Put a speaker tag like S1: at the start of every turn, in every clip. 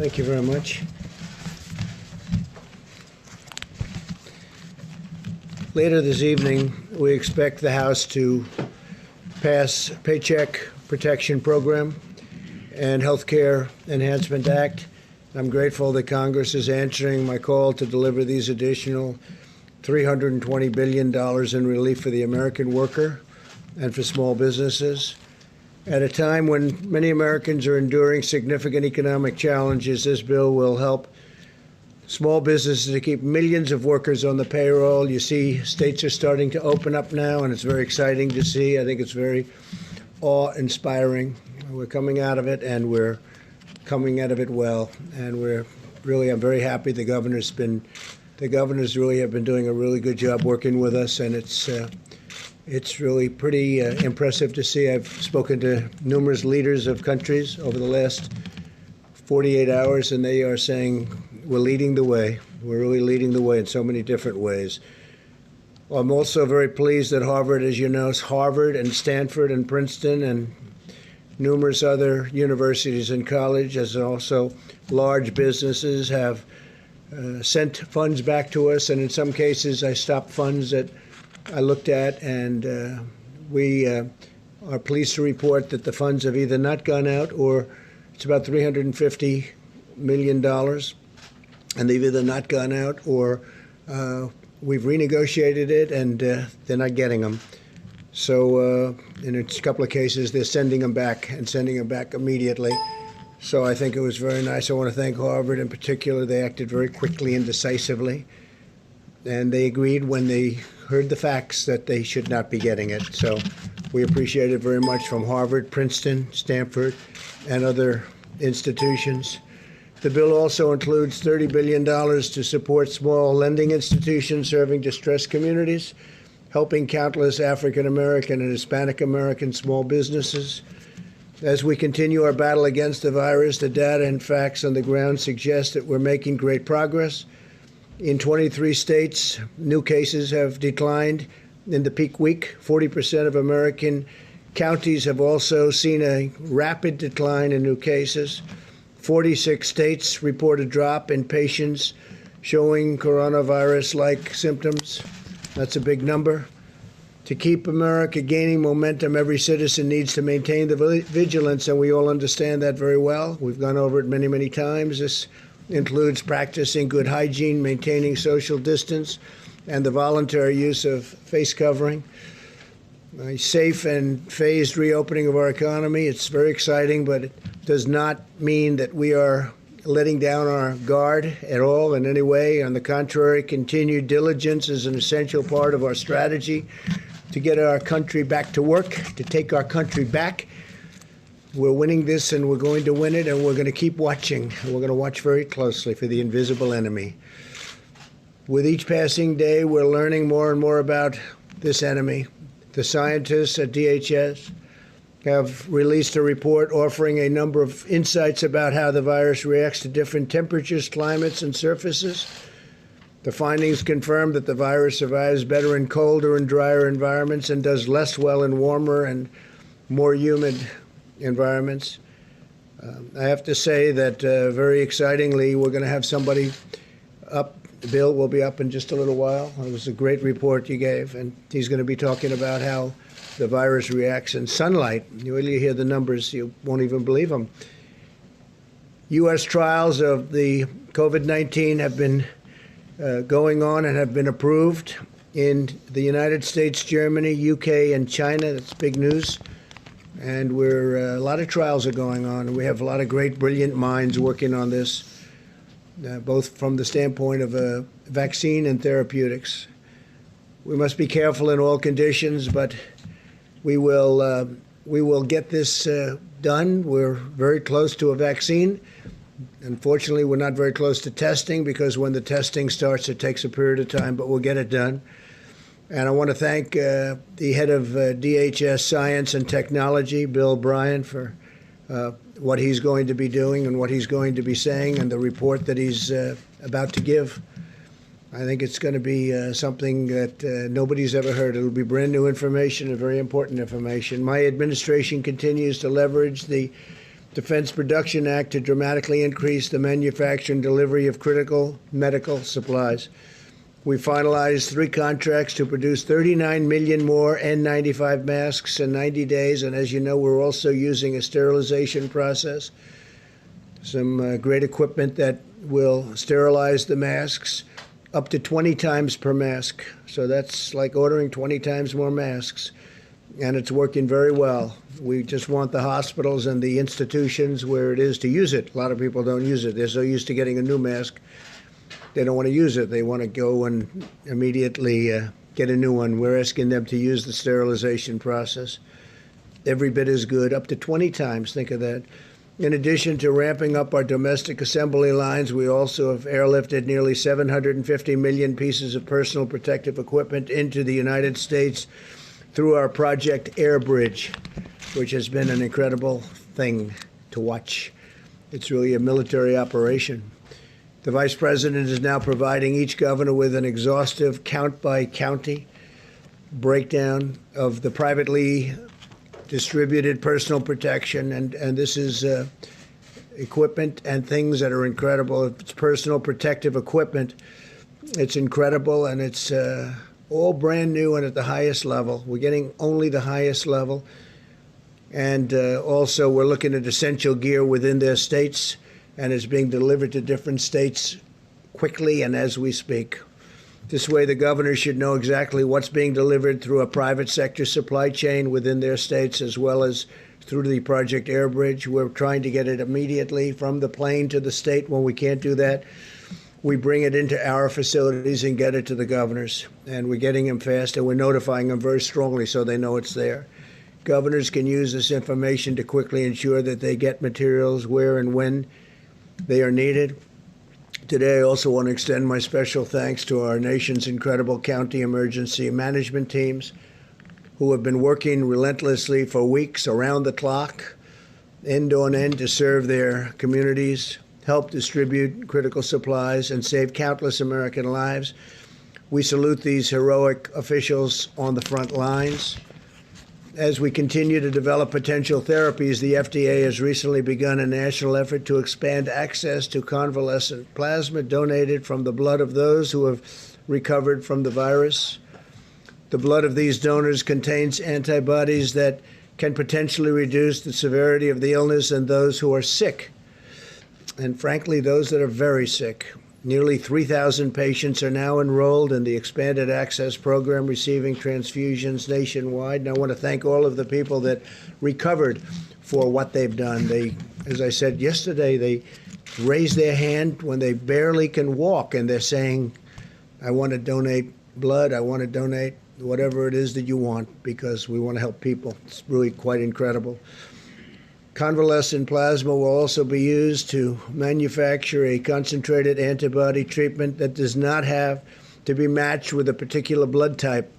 S1: Thank you very much. Later this evening, we expect the House to pass Paycheck Protection Program and Health Care Enhancement Act. I'm grateful that Congress is answering my call to deliver these additional $320 billion in relief for the American worker and for small businesses. At a time when many Americans are enduring significant economic challenges, this bill will help small businesses to keep millions of workers on the payroll. You see, states are starting to open up now, and it's very exciting to see. I think it's very awe-inspiring. We're coming out of it, and we're coming out of it well. And I'm very happy the governors really have been doing a really good job working with us, and it's really pretty impressive to see. I've spoken to numerous leaders of countries over the last 48 hours, and they are saying we're leading the way. We're really leading the way in so many different ways. I'm also very pleased that Harvard, as you know, Harvard and Stanford and Princeton and numerous other universities and colleges, and also large businesses have sent funds back to us. And in some cases, I stopped funds that I looked at, and we are pleased to report that the funds have either not gone out, or it's about $350 million, and they've either not gone out, or we've renegotiated it, and they're not getting them. So in a couple of cases, they're sending them back immediately. So I think it was very nice. I want to thank Harvard in particular. They acted very quickly and decisively, and they agreed when they heard the facts that they should not be getting it. So we appreciate it very much from Harvard, Princeton, Stanford, and other institutions. The bill also includes $30 billion to support small lending institutions serving distressed communities, helping countless African American and Hispanic American small businesses. As we continue our battle against the virus, the data and facts on the ground suggest that we're making great progress. In 23 states, new cases have declined in the peak week. 40% of American counties have also seen a rapid decline in new cases. 46 states report a drop in patients showing coronavirus-like symptoms. That's a big number. To keep America gaining momentum, every citizen needs to maintain the vigilance, and we all understand that very well. We've gone over it many, many times. This includes practicing good hygiene, maintaining social distance, and the voluntary use of face covering. A safe and phased reopening of our economy. It's very exciting, but it does not mean that we are letting down our guard at all in any way. On the contrary, continued diligence is an essential part of our strategy to get our country back to work, to take our country back. We're winning this, and we're going to win it, and we're going to keep watching. We're going to watch very closely for the invisible enemy. With each passing day, we're learning more and more about this enemy. The scientists at DHS have released a report offering a number of insights about how the virus reacts to different temperatures, climates, and surfaces. The findings confirm that the virus survives better in colder and drier environments and does less well in warmer and more humid environments. I have to say that very excitingly, we're going to have somebody up. Bill will be up in just a little while. It was a great report you gave, and he's going to be talking about how the virus reacts in sunlight. You really hear the numbers, you won't even believe them. U.S. trials of the COVID-19 have been going on and have been approved in the United States, Germany, UK, and China. That's big news. And a lot of trials are going on, and we have a lot of great, brilliant minds working on this. Both from the standpoint of vaccine and therapeutics. We must be careful in all conditions, but we will get this done. We're very close to a vaccine. Unfortunately, we're not very close to testing, because when the testing starts, it takes a period of time, but we'll get it done. And I want to thank the head of DHS Science and Technology, Bill Bryant, for what he's going to be doing and what he's going to be saying, and the report that he's about to give. I think it's going to be something that nobody's ever heard. It'll be brand new information and very important information. My administration continues to leverage the Defense Production Act to dramatically increase the manufacture and delivery of critical medical supplies. We finalized 3 contracts to produce 39 million more N95 masks in 90 days. And as you know, we're also using a sterilization process, some great equipment that will sterilize the masks up to 20 times per mask. So that's like ordering 20 times more masks. And it's working very well. We just want the hospitals and the institutions where it is to use it. A lot of people don't use it. They're so used to getting a new mask, they don't want to use it. They want to go and immediately get a new one. We're asking them to use the sterilization process. Every bit as good, up to 20 times. Think of that. In addition to ramping up our domestic assembly lines, we also have airlifted nearly 750 million pieces of personal protective equipment into the United States through our Project Air Bridge, which has been an incredible thing to watch. It's really a military operation. The Vice President is now providing each governor with an exhaustive count-by-county breakdown of the privately distributed personal protection, and this is equipment and things that are incredible. It's personal protective equipment. It's incredible, and it's all brand new and at the highest level. We're getting only the highest level. And also, we're looking at essential gear within their states, and it's being delivered to different states quickly and as we speak. This way, the governors should know exactly what's being delivered through a private sector supply chain within their states, as well as through the Project Air Bridge. We're trying to get it immediately from the plane to the state. When we can't do that, we bring it into our facilities and get it to the governors. And we're getting them fast, and we're notifying them very strongly so they know it's there. Governors can use this information to quickly ensure that they get materials where and when they are needed. Today, I also want to extend my special thanks to our nation's incredible county emergency management teams who have been working relentlessly for weeks around the clock, end on end, to serve their communities, help distribute critical supplies, and save countless American lives. We salute these heroic officials on the front lines. As we continue to develop potential therapies, the FDA has recently begun a national effort to expand access to convalescent plasma donated from the blood of those who have recovered from the virus. The blood of these donors contains antibodies that can potentially reduce the severity of the illness in those who are sick, and frankly, those that are very sick. Nearly 3,000 patients are now enrolled in the Expanded Access Program, receiving transfusions nationwide. And I want to thank all of the people that recovered for what they've done. They, as I said yesterday, they raise their hand when they barely can walk, and they're saying, I want to donate blood, I want to donate whatever it is that you want, because we want to help people. It's really quite incredible. Convalescent plasma will also be used to manufacture a concentrated antibody treatment that does not have to be matched with a particular blood type.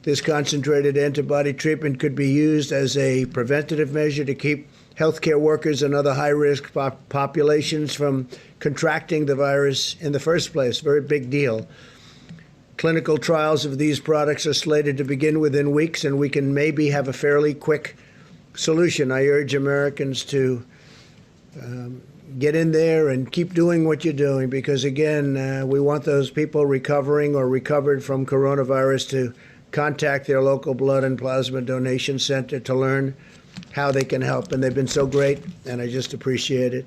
S1: This concentrated antibody treatment could be used as a preventative measure to keep healthcare workers and other high-risk populations from contracting the virus in the first place. Very big deal. Clinical trials of these products are slated to begin within weeks, and we can maybe have a fairly quick solution. I urge Americans to get in there and keep doing what you're doing, because, again, we want those people recovering or recovered from coronavirus to contact their local blood and plasma donation center to learn how they can help. And they've been so great, and I just appreciate it.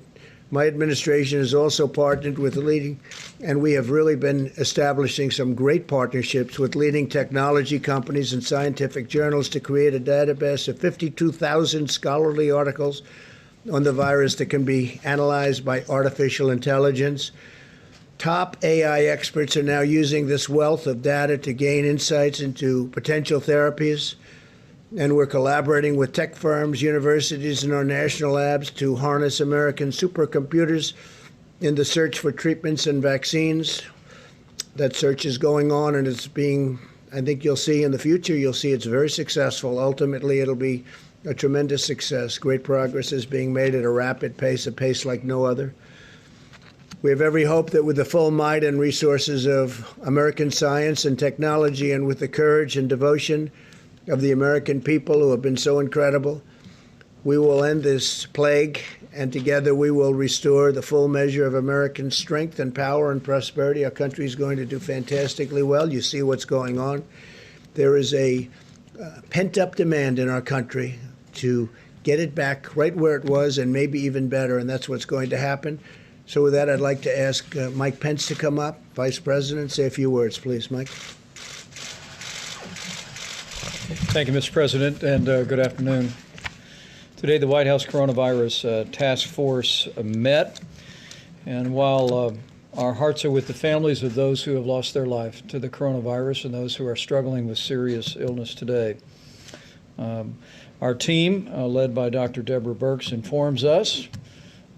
S1: My administration has also partnered with and we have really been establishing some great partnerships with leading technology companies and scientific journals to create a database of 52,000 scholarly articles on the virus that can be analyzed by artificial intelligence. Top AI experts are now using this wealth of data to gain insights into potential therapies. And we're collaborating with tech firms, universities, and our national labs to harness American supercomputers in the search for treatments and vaccines. That search is going on, and it's being, I think you'll see in the future, you'll see it's very successful. Ultimately, it'll be a tremendous success. Great progress is being made at a rapid pace, a pace like no other. We have every hope that with the full might and resources of American science and technology, and with the courage and devotion of the American people who have been so incredible, we will end this plague, and together we will restore the full measure of American strength and power and prosperity. Our country is going to do fantastically well. You see what's going on. There is a pent-up demand in our country to get it back right where it was and maybe even better, and that's what's going to happen. So with that, I'd like to ask Mike Pence to come up. Vice President, say a few words, please, Mike.
S2: Thank you, Mr. President, and good afternoon. Today, the White House Coronavirus Task Force met, and while our hearts are with the families of those who have lost their life to the coronavirus and those who are struggling with serious illness today, our team, led by Dr. Deborah Birx, informs us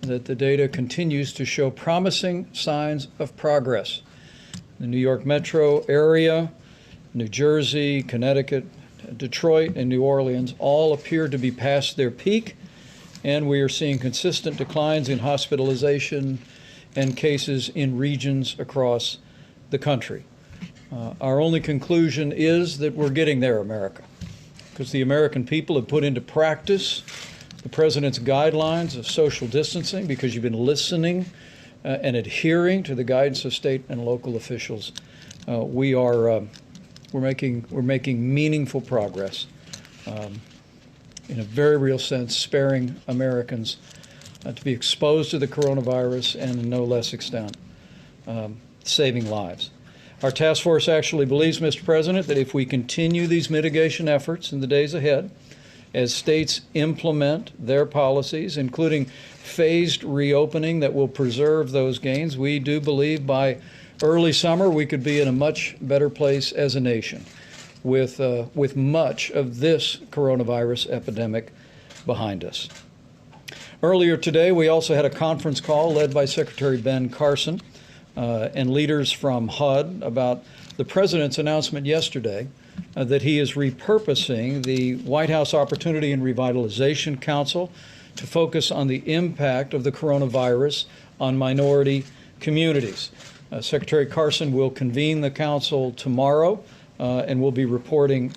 S2: that the data continues to show promising signs of progress. The New York metro area, New Jersey, Connecticut, Detroit, and New Orleans all appear to be past their peak, and we are seeing consistent declines in hospitalization and cases in regions across the country. Our only conclusion is that we're getting there, America, because the American people have put into practice the President's guidelines of social distancing, because you've been listening and adhering to the guidance of state and local officials. We're making meaningful progress, in a very real sense, sparing Americans to be exposed to the coronavirus, and in no less extent, saving lives. Our task force actually believes, Mr. President, that if we continue these mitigation efforts in the days ahead, as states implement their policies, including phased reopening that will preserve those gains, we do believe by early summer we could be in a much better place as a nation with much of this coronavirus epidemic behind us. Earlier today, we also had a conference call led by Secretary Ben Carson and leaders from HUD about the President's announcement yesterday that he is repurposing the White House Opportunity and Revitalization Council to focus on the impact of the coronavirus on minority communities. Secretary Carson will convene the council tomorrow and will be reporting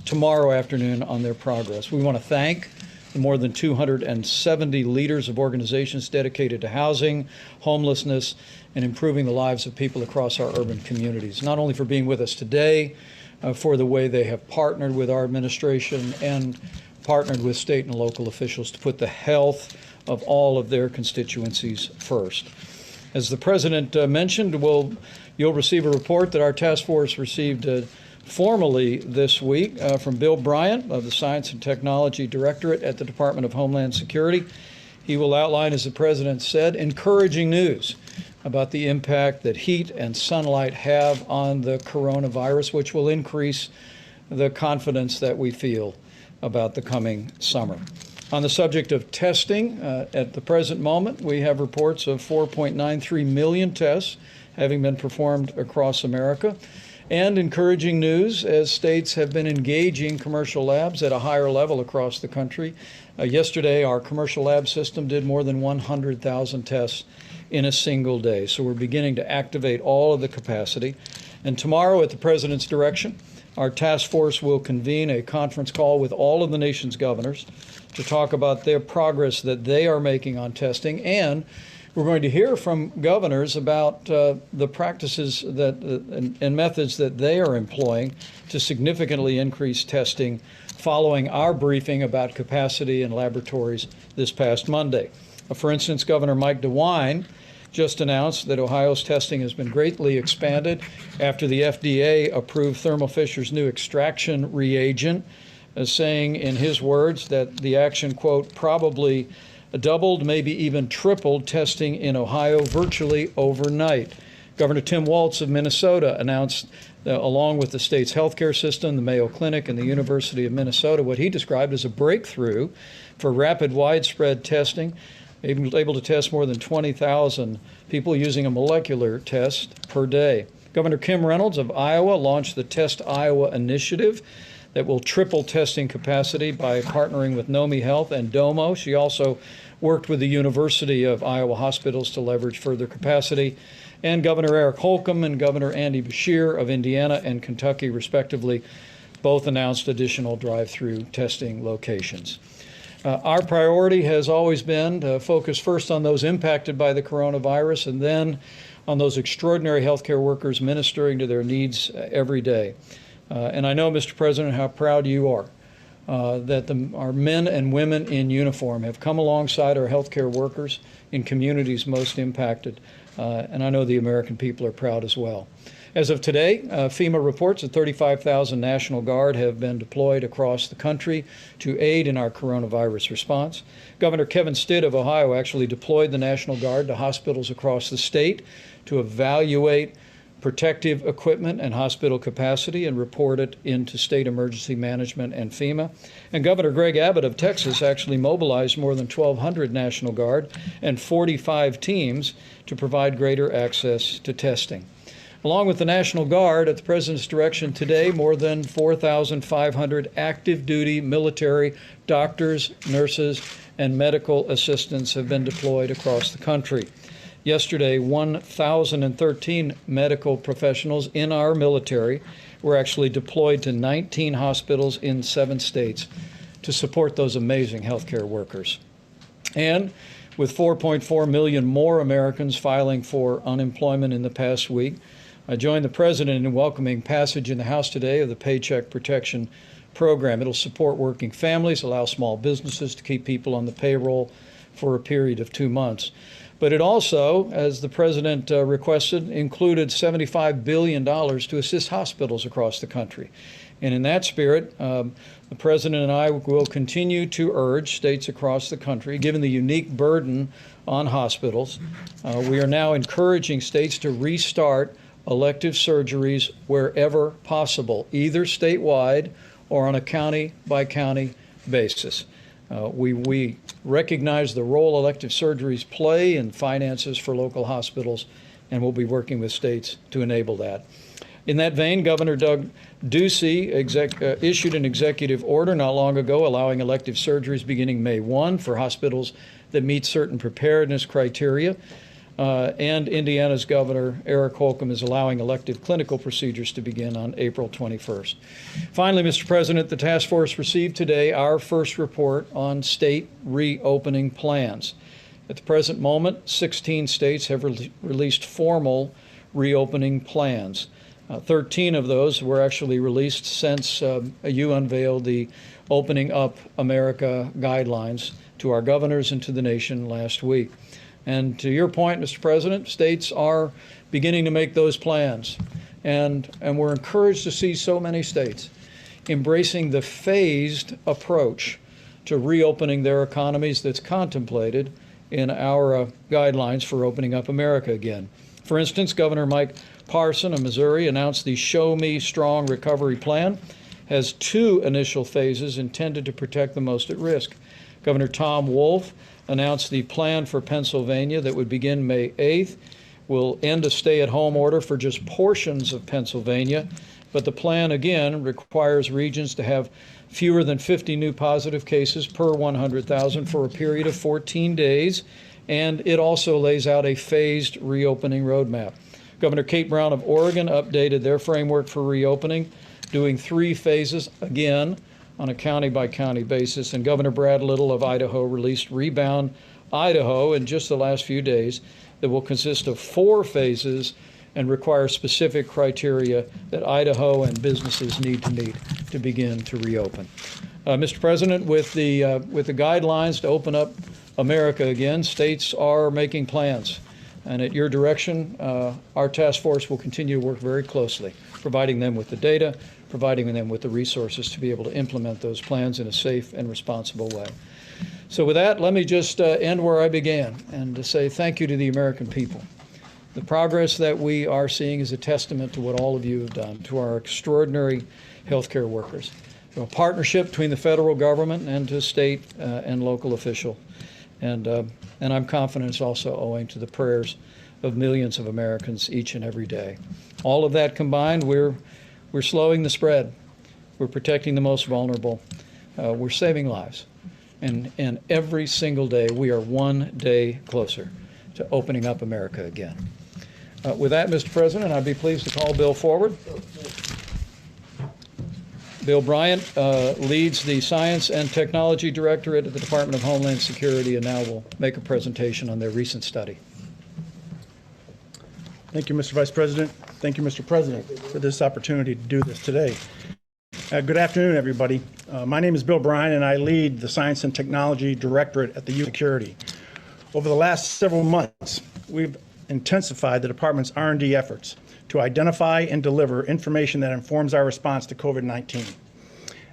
S2: tomorrow afternoon on their progress. We want to thank the more than 270 leaders of organizations dedicated to housing, homelessness, and improving the lives of people across our urban communities, not only for being with us today, for the way they have partnered with our administration and partnered with state and local officials to put the health of all of their constituencies first. As the President mentioned, you'll receive a report that our task force received formally this week from Bill Bryant of the Science and Technology Directorate at the Department of Homeland Security. He will outline, as the President said, encouraging news about the impact that heat and sunlight have on the coronavirus, which will increase the confidence that we feel about the coming summer. On the subject of testing, at the present moment, we have reports of 4.93 million tests having been performed across America, and encouraging news as states have been engaging commercial labs at a higher level across the country. Yesterday, our commercial lab system did more than 100,000 tests in a single day. So we're beginning to activate all of the capacity. And tomorrow, at the President's direction, our task force will convene a conference call with all of the nation's governors to talk about their progress that they are making on testing. And we're going to hear from governors about the practices and methods that they are employing to significantly increase testing following our briefing about capacity in laboratories this past Monday. For instance, Governor Mike DeWine just announced that Ohio's testing has been greatly expanded after the FDA approved Thermo Fisher's new extraction reagent, saying in his words that the action, quote, probably doubled, maybe even tripled testing in Ohio virtually overnight. Governor Tim Walz of Minnesota announced, along with the state's healthcare system, the Mayo Clinic, and the University of Minnesota, what he described as a breakthrough for rapid, widespread testing, able to test more than 20,000 people using a molecular test per day. Governor Kim Reynolds of Iowa launched the Test Iowa initiative that will triple testing capacity by partnering with Nomi Health and Domo. She also worked with the University of Iowa hospitals to leverage further capacity. And Governor Eric Holcomb and Governor Andy Beshear of Indiana and Kentucky, respectively, both announced additional drive-through testing locations. Our priority has always been to focus first on those impacted by the coronavirus and then on those extraordinary healthcare workers ministering to their needs every day. And I know, Mr. President, how proud you are that our men and women in uniform have come alongside our healthcare workers in communities most impacted. And I know the American people are proud as well. As of today, FEMA reports that 35,000 National Guard have been deployed across the country to aid in our coronavirus response. Governor Kevin Stitt of Ohio actually deployed the National Guard to hospitals across the state to evaluate protective equipment and hospital capacity and report it into state emergency management and FEMA. And Governor Greg Abbott of Texas actually mobilized more than 1,200 National Guard and 45 teams to provide greater access to testing. Along with the National Guard, at the President's direction today, more than 4,500 active duty military doctors, nurses, and medical assistants have been deployed across the country. Yesterday, 1,013 medical professionals in our military were actually deployed to 19 hospitals in 7 states to support those amazing healthcare workers. And with 4.4 million more Americans filing for unemployment in the past week, I joined the President in welcoming passage in the House today of the Paycheck Protection Program. It'll support working families, allow small businesses to keep people on the payroll for a period of 2 months. But it also, as the President requested, included $75 billion to assist hospitals across the country. And in that spirit, the President and I will continue to urge states across the country, given the unique burden on hospitals, we are now encouraging states to restart elective surgeries wherever possible, either statewide or on a county-by-county basis. We recognize the role elective surgeries play in finances for local hospitals, and we'll be working with states to enable that. In that vein, Governor Doug Ducey issued an executive order not long ago allowing elective surgeries beginning May 1 for hospitals that meet certain preparedness criteria. And Indiana's Governor Eric Holcomb is allowing elective clinical procedures to begin on April 21st. Finally, Mr. President, the task force received today our first report on state reopening plans. At the present moment, 16 states have released formal reopening plans. 13 of those were actually released since you unveiled the Opening Up America guidelines to our governors and to the nation last week. And to your point, Mr. President, states are beginning to make those plans. And we're encouraged to see so many states embracing the phased approach to reopening their economies that's contemplated in our guidelines for opening up America again. For instance, Governor Mike Parson of Missouri announced the Show Me Strong Recovery Plan has 2 initial phases intended to protect the most at risk. Governor Tom Wolf announced the plan for Pennsylvania that would begin May 8th, will end a stay-at-home order for just portions of Pennsylvania, but the plan, again, requires regions to have fewer than 50 new positive cases per 100,000 for a period of 14 days, and it also lays out a phased reopening roadmap. Governor Kate Brown of Oregon updated their framework for reopening, doing 3 phases, again, on a county-by-county basis, and Governor Brad Little of Idaho released Rebound Idaho in just the last few days that will consist of 4 phases and require specific criteria that Idaho and businesses need to meet to begin to reopen. Mr. President, with the guidelines to open up America again, states are making plans. And at your direction, our task force will continue to work very closely, providing them with the data, providing them with the resources to be able to implement those plans in a safe and responsible way. So with that, let me just end where I began and to say thank you to the American people. The progress that we are seeing is a testament to what all of you have done, to our extraordinary healthcare workers, to a partnership between the federal government and to state and local officials. And I'm confident it's also owing to the prayers of millions of Americans each and every day. All of that combined, we're slowing the spread. We're protecting the most vulnerable. We're saving lives. And every single day, we are one day closer to opening up America again. With that, Mr. President, I'd be pleased to call a bill forward. Bill Bryant leads the Science and Technology Directorate at the Department of Homeland Security and now will make a presentation on their recent study.
S3: Thank you, Mr. Vice President. Thank you, Mr. President, for this opportunity to do this today. Good afternoon, everybody. My name is Bill Bryant, and I lead the Science and Technology Directorate at the U.S. Security. Over the last several months, we've intensified the department's R&D efforts to identify and deliver information that informs our response to COVID-19.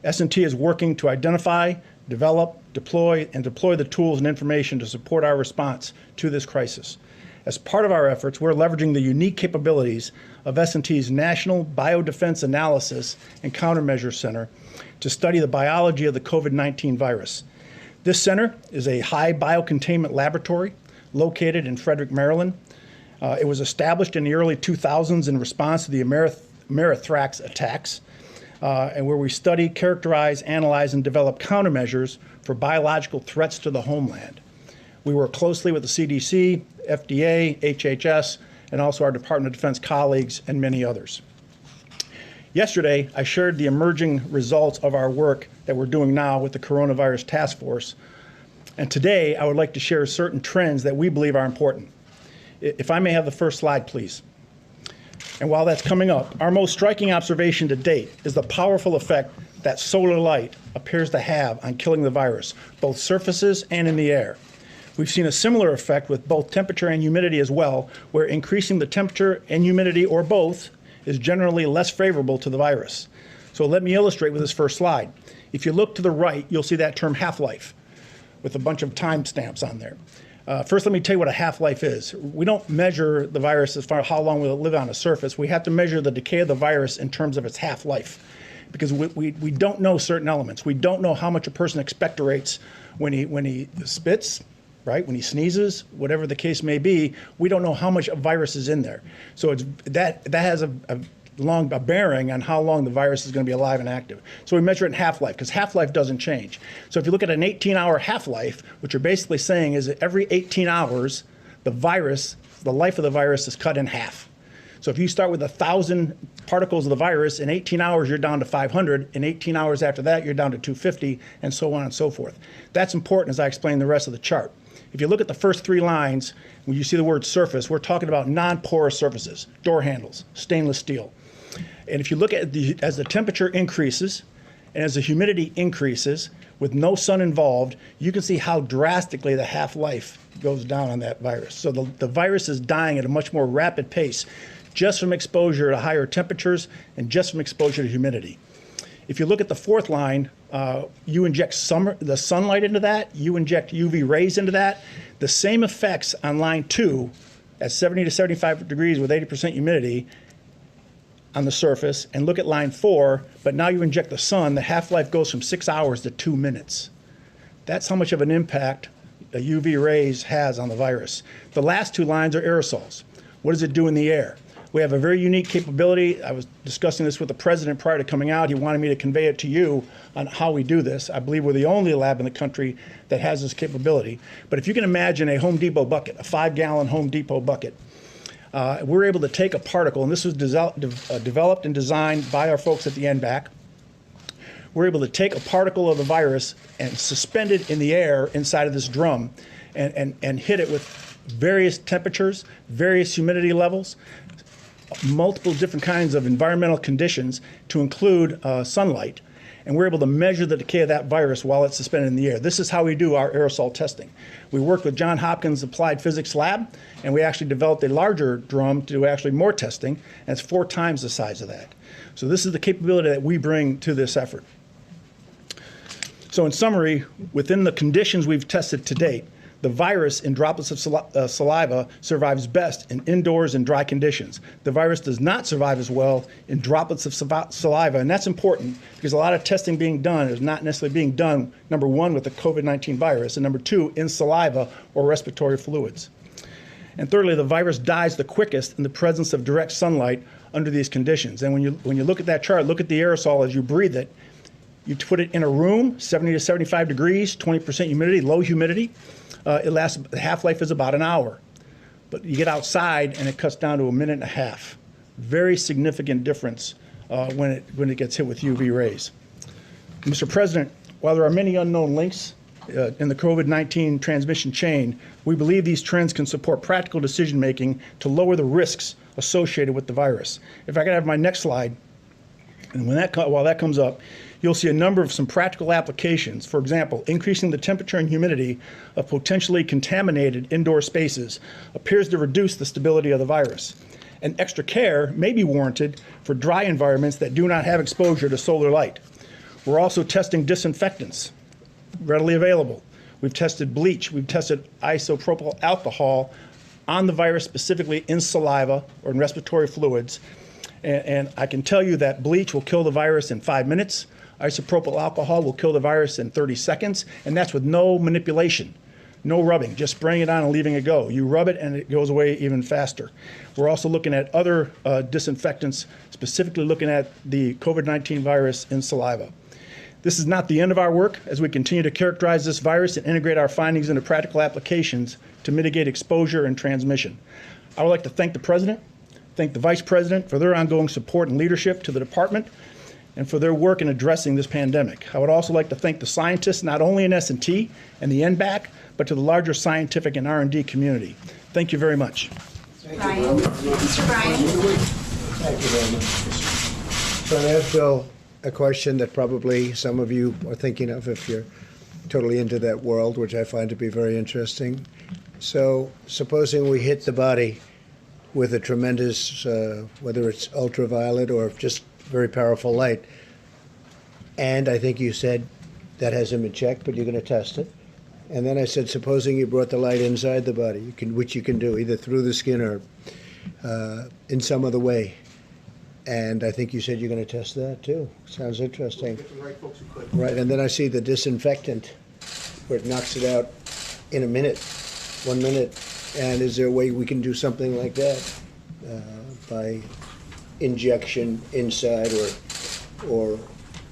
S3: S&T is working to identify, develop, deploy the tools and information to support our response to this crisis. As part of our efforts, we're leveraging the unique capabilities of S&T's National Biodefense Analysis and Countermeasures Center to study the biology of the COVID-19 virus. This center is a high biocontainment laboratory located in Frederick, Maryland. It was established in the early 2000s in response to the Amerithrax attacks, and where we study, characterize, analyze, and develop countermeasures for biological threats to the homeland. We work closely with the CDC, FDA, HHS, and also our Department of Defense colleagues and many others. Yesterday, I shared the emerging results of our work that we're doing now with the Coronavirus Task Force. And today, I would like to share certain trends that we believe are important. If I may have the first slide, please. And while that's coming up, our most striking observation to date is the powerful effect that solar light appears to have on killing the virus, both surfaces and in the air. We've seen a similar effect with both temperature and humidity as well, where increasing the temperature and humidity, or both, is generally less favorable to the virus. So let me illustrate with this first slide. If you look to the right, you'll see that term half-life with a bunch of time stamps on there. First, let me tell you what a half-life is. We don't measure the virus as far as how long will it live on a surface. We have to measure the decay of the virus in terms of its half-life, because we don't know certain elements. We don't know how much a person expectorates when he spits, right? When he sneezes, whatever the case may be, we don't know how much virus is in there. So that has a bearing on how long the virus is going to be alive and active. So we measure it in half-life, because half-life doesn't change. So if you look at an 18-hour half-life, what you're basically saying is that every 18 hours, the life of the virus is cut in half. So if you start with 1,000 particles of the virus, in 18 hours you're down to 500, in 18 hours after that you're down to 250, and so on and so forth. That's important as I explain the rest of the chart. If you look at the first three lines, when you see the word surface, we're talking about non-porous surfaces, door handles, stainless steel. And if you look at as the temperature increases and as the humidity increases with no sun involved, you can see how drastically the half-life goes down on that virus. So the virus is dying at a much more rapid pace just from exposure to higher temperatures and just from exposure to humidity. If you look at the fourth line, you inject the sunlight into that, you inject UV rays into that. The same effects on line 2 at 70 to 75 degrees with 80% humidity on the surface, and look at line 4, but now you inject the sun, the half-life goes from 6 hours to 2 minutes. That's how much of an impact the UV rays has on the virus. The last two lines are aerosols. What does it do in the air? We have a very unique capability. I was discussing this with the president prior to coming out. He wanted me to convey it to you on how we do this. I believe we're the only lab in the country that has this capability. But if you can imagine a Home Depot bucket, a 5-gallon Home Depot bucket, we're able to take a particle, and this was developed and designed by our folks at the NBAC. We're able to take a particle of the virus and suspend it in the air inside of this drum and hit it with various temperatures, various humidity levels, multiple different kinds of environmental conditions to include sunlight. And we're able to measure the decay of that virus while it's suspended in the air. This is how we do our aerosol testing. We worked with Johns Hopkins Applied Physics Lab, and we actually developed a larger drum to do actually more testing, and it's 4 times the size of that. So this is the capability that we bring to this effort. So in summary, within the conditions we've tested to date, the virus in droplets of saliva survives best in indoors and dry conditions. The virus does not survive as well in droplets of saliva, and that's important because a lot of testing being done is not necessarily being done, number 1, with the COVID-19 virus, and number 2, in saliva or respiratory fluids. And thirdly, the virus dies the quickest in the presence of direct sunlight under these conditions. And when you look at that chart, look at the aerosol as you breathe it. You put it in a room, 70 to 75 degrees, 20% humidity, low humidity. The half-life is about an hour. But you get outside and it cuts down to a minute and a half. Very significant difference when it gets hit with UV rays. Mr. President, while there are many unknown links in the COVID-19 transmission chain, we believe these trends can support practical decision-making to lower the risks associated with the virus. If I could have my next slide, and while that comes up, you'll see a number of some practical applications. For example, increasing the temperature and humidity of potentially contaminated indoor spaces appears to reduce the stability of the virus. And extra care may be warranted for dry environments that do not have exposure to solar light. We're also testing disinfectants, readily available. We've tested bleach, we've tested isopropyl alcohol on the virus, specifically in saliva or in respiratory fluids. And I can tell you that bleach will kill the virus in 5 minutes. Isopropyl alcohol will kill the virus in 30 seconds, and that's with no manipulation, no rubbing, just spraying it on and leaving it go. You rub it and it goes away even faster. We're also looking at other disinfectants, specifically looking at the COVID-19 virus in saliva. This is not the end of our work as we continue to characterize this virus and integrate our findings into practical applications to mitigate exposure and transmission. I would like to thank the President, thank the Vice President for their ongoing support and leadership to the Department and for their work in addressing this pandemic. I would also like to thank the scientists, not only in S&T and the NBAC, but to the larger scientific and R&D community. Thank you very much.
S4: Bryant. Mr. Bryant.
S1: Thank you very much. So I ask Bill a question that probably some of you are thinking of if you're totally into that world, which I find to be very interesting. So supposing we hit the body with a tremendous, whether it's ultraviolet or just very powerful light, and I think you said that hasn't been checked, but you're going to test it. And then I said, supposing you brought the light inside the body, which you can do either through the skin or in some other way. And I think you said you're going to test that too. Sounds interesting. Right, and then I see the disinfectant where it knocks it out in a minute, 1 minute. And is there a way we can do something like that by injection inside or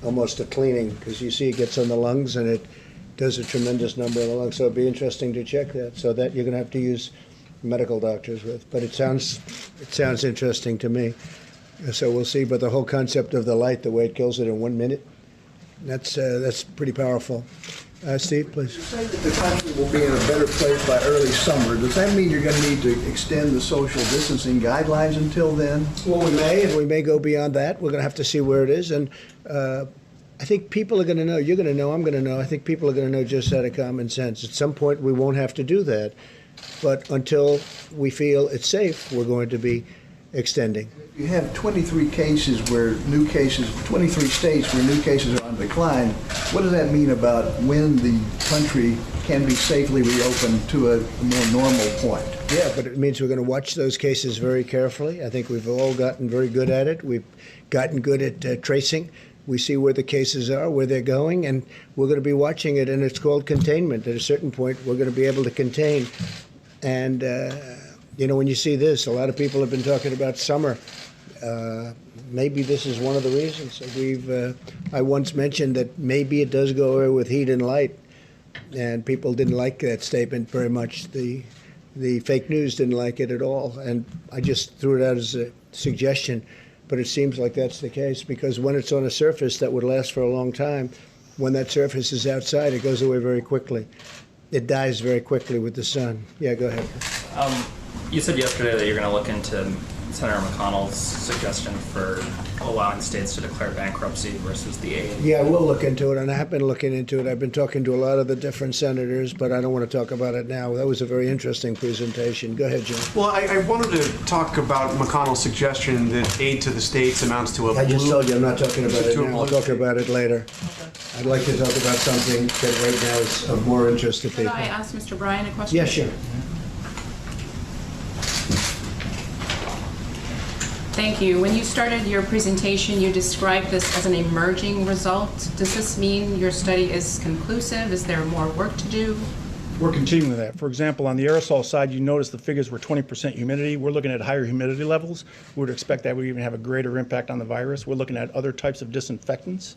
S1: almost a cleaning? Because you see it gets on the lungs and it does a tremendous number on the lungs. So it'd be interesting to check that. So that you're going to have to use medical doctors with. But it sounds interesting to me. So we'll see. But the whole concept of the light, the way it kills it in 1 minute, that's pretty powerful. Steve, please.
S5: You say that the country will be in a better place by early summer. Does that mean you're going to need to extend the social distancing guidelines until then?
S1: Well, we may, and we may go beyond that. We're going to have to see where it is. And I think people are going to know. You're going to know. I'm going to know. I think people are going to know just out of common sense. At some point, we won't have to do that. But until we feel it's safe, we're going to be extending.
S5: You have 23 cases where 23 states where new cases are on decline. What does that mean about when the country can be safely reopened to a more normal point?
S1: Yeah, but it means we're going to watch those cases very carefully. I think we've all gotten very good at it. We've gotten good at tracing. We see where the cases are, where they're going, and we're going to be watching it, and it's called containment. At a certain point, we're going to be able to contain. And, when you see this, a lot of people have been talking about summer. Maybe this is one of the reasons. I once mentioned that maybe it does go away with heat and light, and people didn't like that statement very much. The fake news didn't like it at all, and I just threw it out as a suggestion. But it seems like that's the case, because when it's on a surface that would last for a long time, when that surface is outside, it goes away very quickly. It dies very quickly with the sun. Yeah, go ahead.
S6: You said yesterday that you're going to look into Senator McConnell's suggestion for allowing states to declare bankruptcy versus the aid.
S1: Yeah, we'll look into it, and I have been looking into it. I've been talking to a lot of the different senators, but I don't want to talk about it now. That was a very interesting presentation. Go ahead, Jim.
S7: Well, I wanted to talk about McConnell's suggestion that aid to the states amounts to a
S1: I just
S7: blue-
S1: told you I'm not talking about it
S7: to a
S1: now. I'll
S7: blue-
S1: talk about it later. I'd like to talk about something that right now is of more interest to
S4: Could
S1: people.
S4: I ask Mr. Bryant a question?
S1: Yeah, sure.
S4: Thank you. When you started your presentation, you described this as an emerging result. Does this mean your study is conclusive? Is there more work to do?
S3: We're continuing that. For example, on the aerosol side, you notice the figures were 20% humidity. We're looking at higher humidity levels. We would expect that would even have a greater impact on the virus. We're looking at other types of disinfectants.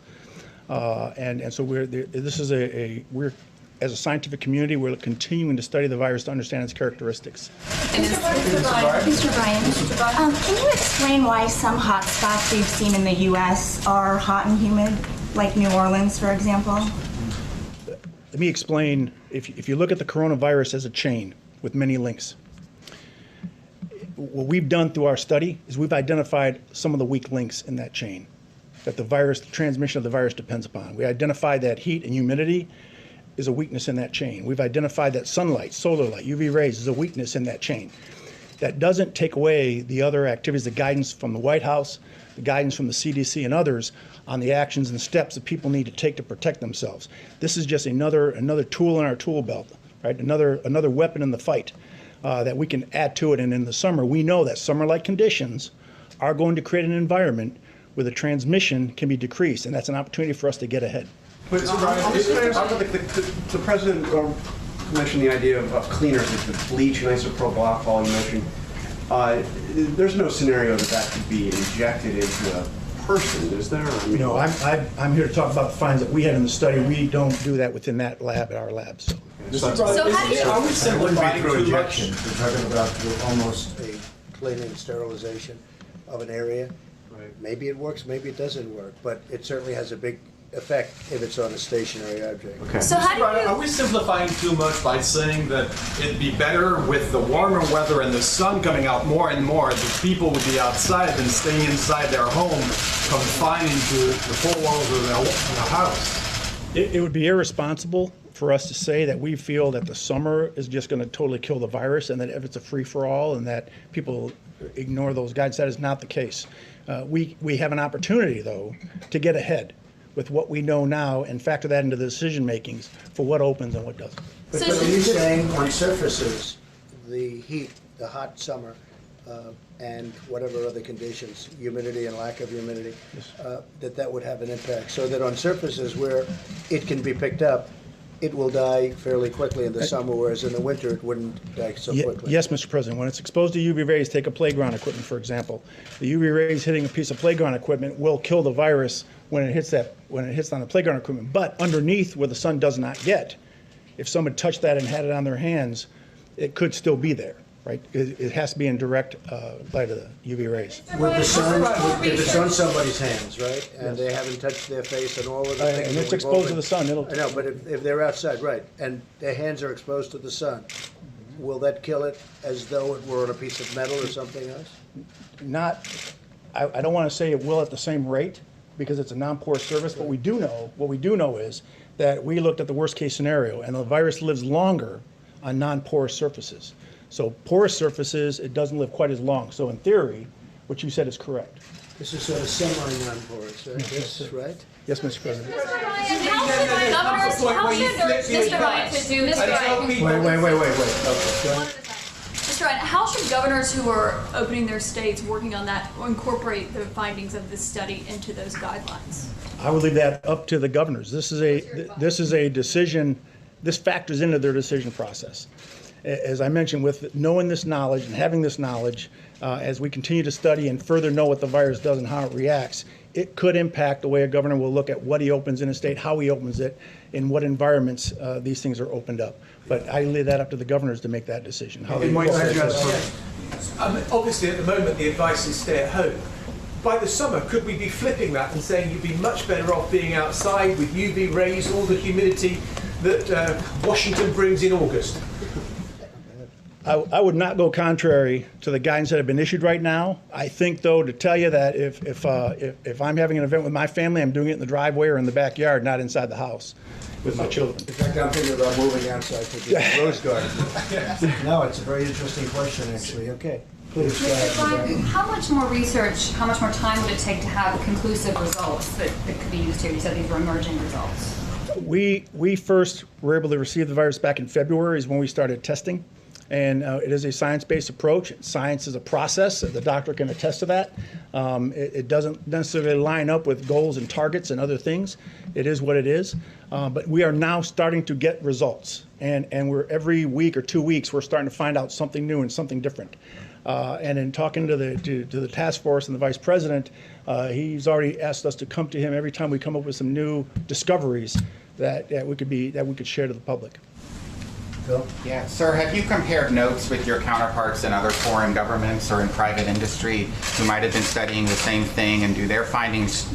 S3: And so we're as a scientific community, we're continuing to study the virus to understand its characteristics.
S8: Mr. Bryant, can you explain why some hot spots we've seen in the U.S. are hot and humid? like New Orleans, for example?
S3: Let me explain. If you look at the coronavirus as a chain with many links, what we've done through our study is we've identified some of the weak links in that chain that the transmission of the virus depends upon. We identified that heat and humidity is a weakness in that chain. We've identified that sunlight, solar light, UV rays is a weakness in that chain. That doesn't take away the other activities, the guidance from the White House, the guidance from the CDC and others on the actions and steps that people need to take to protect themselves. This is just another tool in our tool belt, right? Another weapon in the fight that we can add to it. And in the summer, we know that summer-like conditions are going to create an environment where the transmission can be decreased, and that's an opportunity for us to get ahead.
S7: But the president mentioned the idea of cleaners, like the bleach and isopropyl alcohol you mentioned. There's no scenario that could be injected into a person, is there? I mean,
S3: No, I'm here to talk about the findings that we had in the study. We don't do that within that lab, at our labs.
S9: So how do you?
S1: Are we simplifying too much? We're talking about almost a cleaning, sterilization of an area.
S7: Right.
S1: Maybe it works, maybe it doesn't work, but it certainly has a big effect if it's on a stationary object.
S7: Okay.
S9: So how do you?
S10: Are we simplifying too much by saying that it'd be better with the warmer weather and the sun coming out more and more, that people would be outside than staying inside their home, confined to the four walls of their house?
S3: It would be irresponsible for us to say that we feel that the summer is just going to totally kill the virus and that if it's a free-for-all and that people ignore those guides. That is not the case. We have an opportunity, though, to get ahead with what we know now and factor that into the decision makings for what opens and what doesn't.
S1: But are you saying on surfaces, the heat, the hot summer, and whatever other conditions, humidity and lack of humidity, that would have an impact? So that on surfaces where it can be picked up, it will die fairly quickly in the summer, whereas in the winter it wouldn't die so quickly.
S3: Yes, Mr. President. When it's exposed to UV rays, take a playground equipment, for example. The UV rays hitting a piece of playground equipment will kill the virus when it hits on the playground equipment. But underneath, where the sun does not get, if someone touched that and had it on their hands, it could still be there, right? It has to be in direct light of the UV rays.
S1: With the sun, if it's on somebody's hands, right, and they haven't touched their face and all of the things.
S3: And it's
S1: that we've
S3: exposed to
S1: all
S3: the sun.
S1: I know, but if they're outside, right, and their hands are exposed to the sun, will that kill it as though it were on a piece of metal or something else?
S3: I don't want to say it will at the same rate because it's a non-porous surface. What we do know is that we looked at the worst case scenario and the virus lives longer on non-porous surfaces. So porous surfaces, it doesn't live quite as long. So in theory, what you said is correct.
S1: This is sort of semi-non-porous, right? This is right?
S3: Yes, Mr. President.
S9: Mr. Ryan, to do Mr. Ryan.
S1: Wait.
S9: Mr. Ryan, how should governors who are opening their states, working on that, incorporate the findings of this study into those guidelines?
S3: I would leave that up to the governors. This is a decision. This factors into their decision process. As I mentioned, with knowing this knowledge and having this knowledge, as we continue to study and further know what the virus does and how it reacts, it could impact the way a governor will look at what he opens in a state, how he opens it, in what environments these things are opened up. But I leave that up to the governors to make that decision.
S11: Obviously, at the moment, the advice is stay at home. By the summer, could we be flipping that and saying you'd be much better off being outside with UV rays, all the humidity that Washington brings in August?
S3: I would not go contrary to the guidance that have been issued right now. I think, though, to tell you that if I'm having an event with my family, I'm doing it in the driveway or in the backyard, not inside the house with my children.
S1: In fact, I'm thinking about moving outside to the rose garden. No, it's a very interesting question, actually. Okay, please go
S12: Mr.
S1: ahead.
S12: Ryan, how much more research, how much more time would it take to have conclusive results that could be used here? You said these were emerging results.
S3: We first were able to receive the virus back in February is when we started testing. And it is a science-based approach. Science is a process. The doctor can attest to that. It doesn't necessarily line up with goals and targets and other things. It is what it is. But we are now starting to get results. And we're every week or 2 weeks, we're starting to find out something new and something different. And in talking to the task force and the vice president, he's already asked us to come to him every time we come up with some new discoveries that we could share to the public.
S1: Phil?
S13: Yeah, sir, have you compared notes with your counterparts in other foreign governments or in private industry who might have been studying the same thing, and do their findings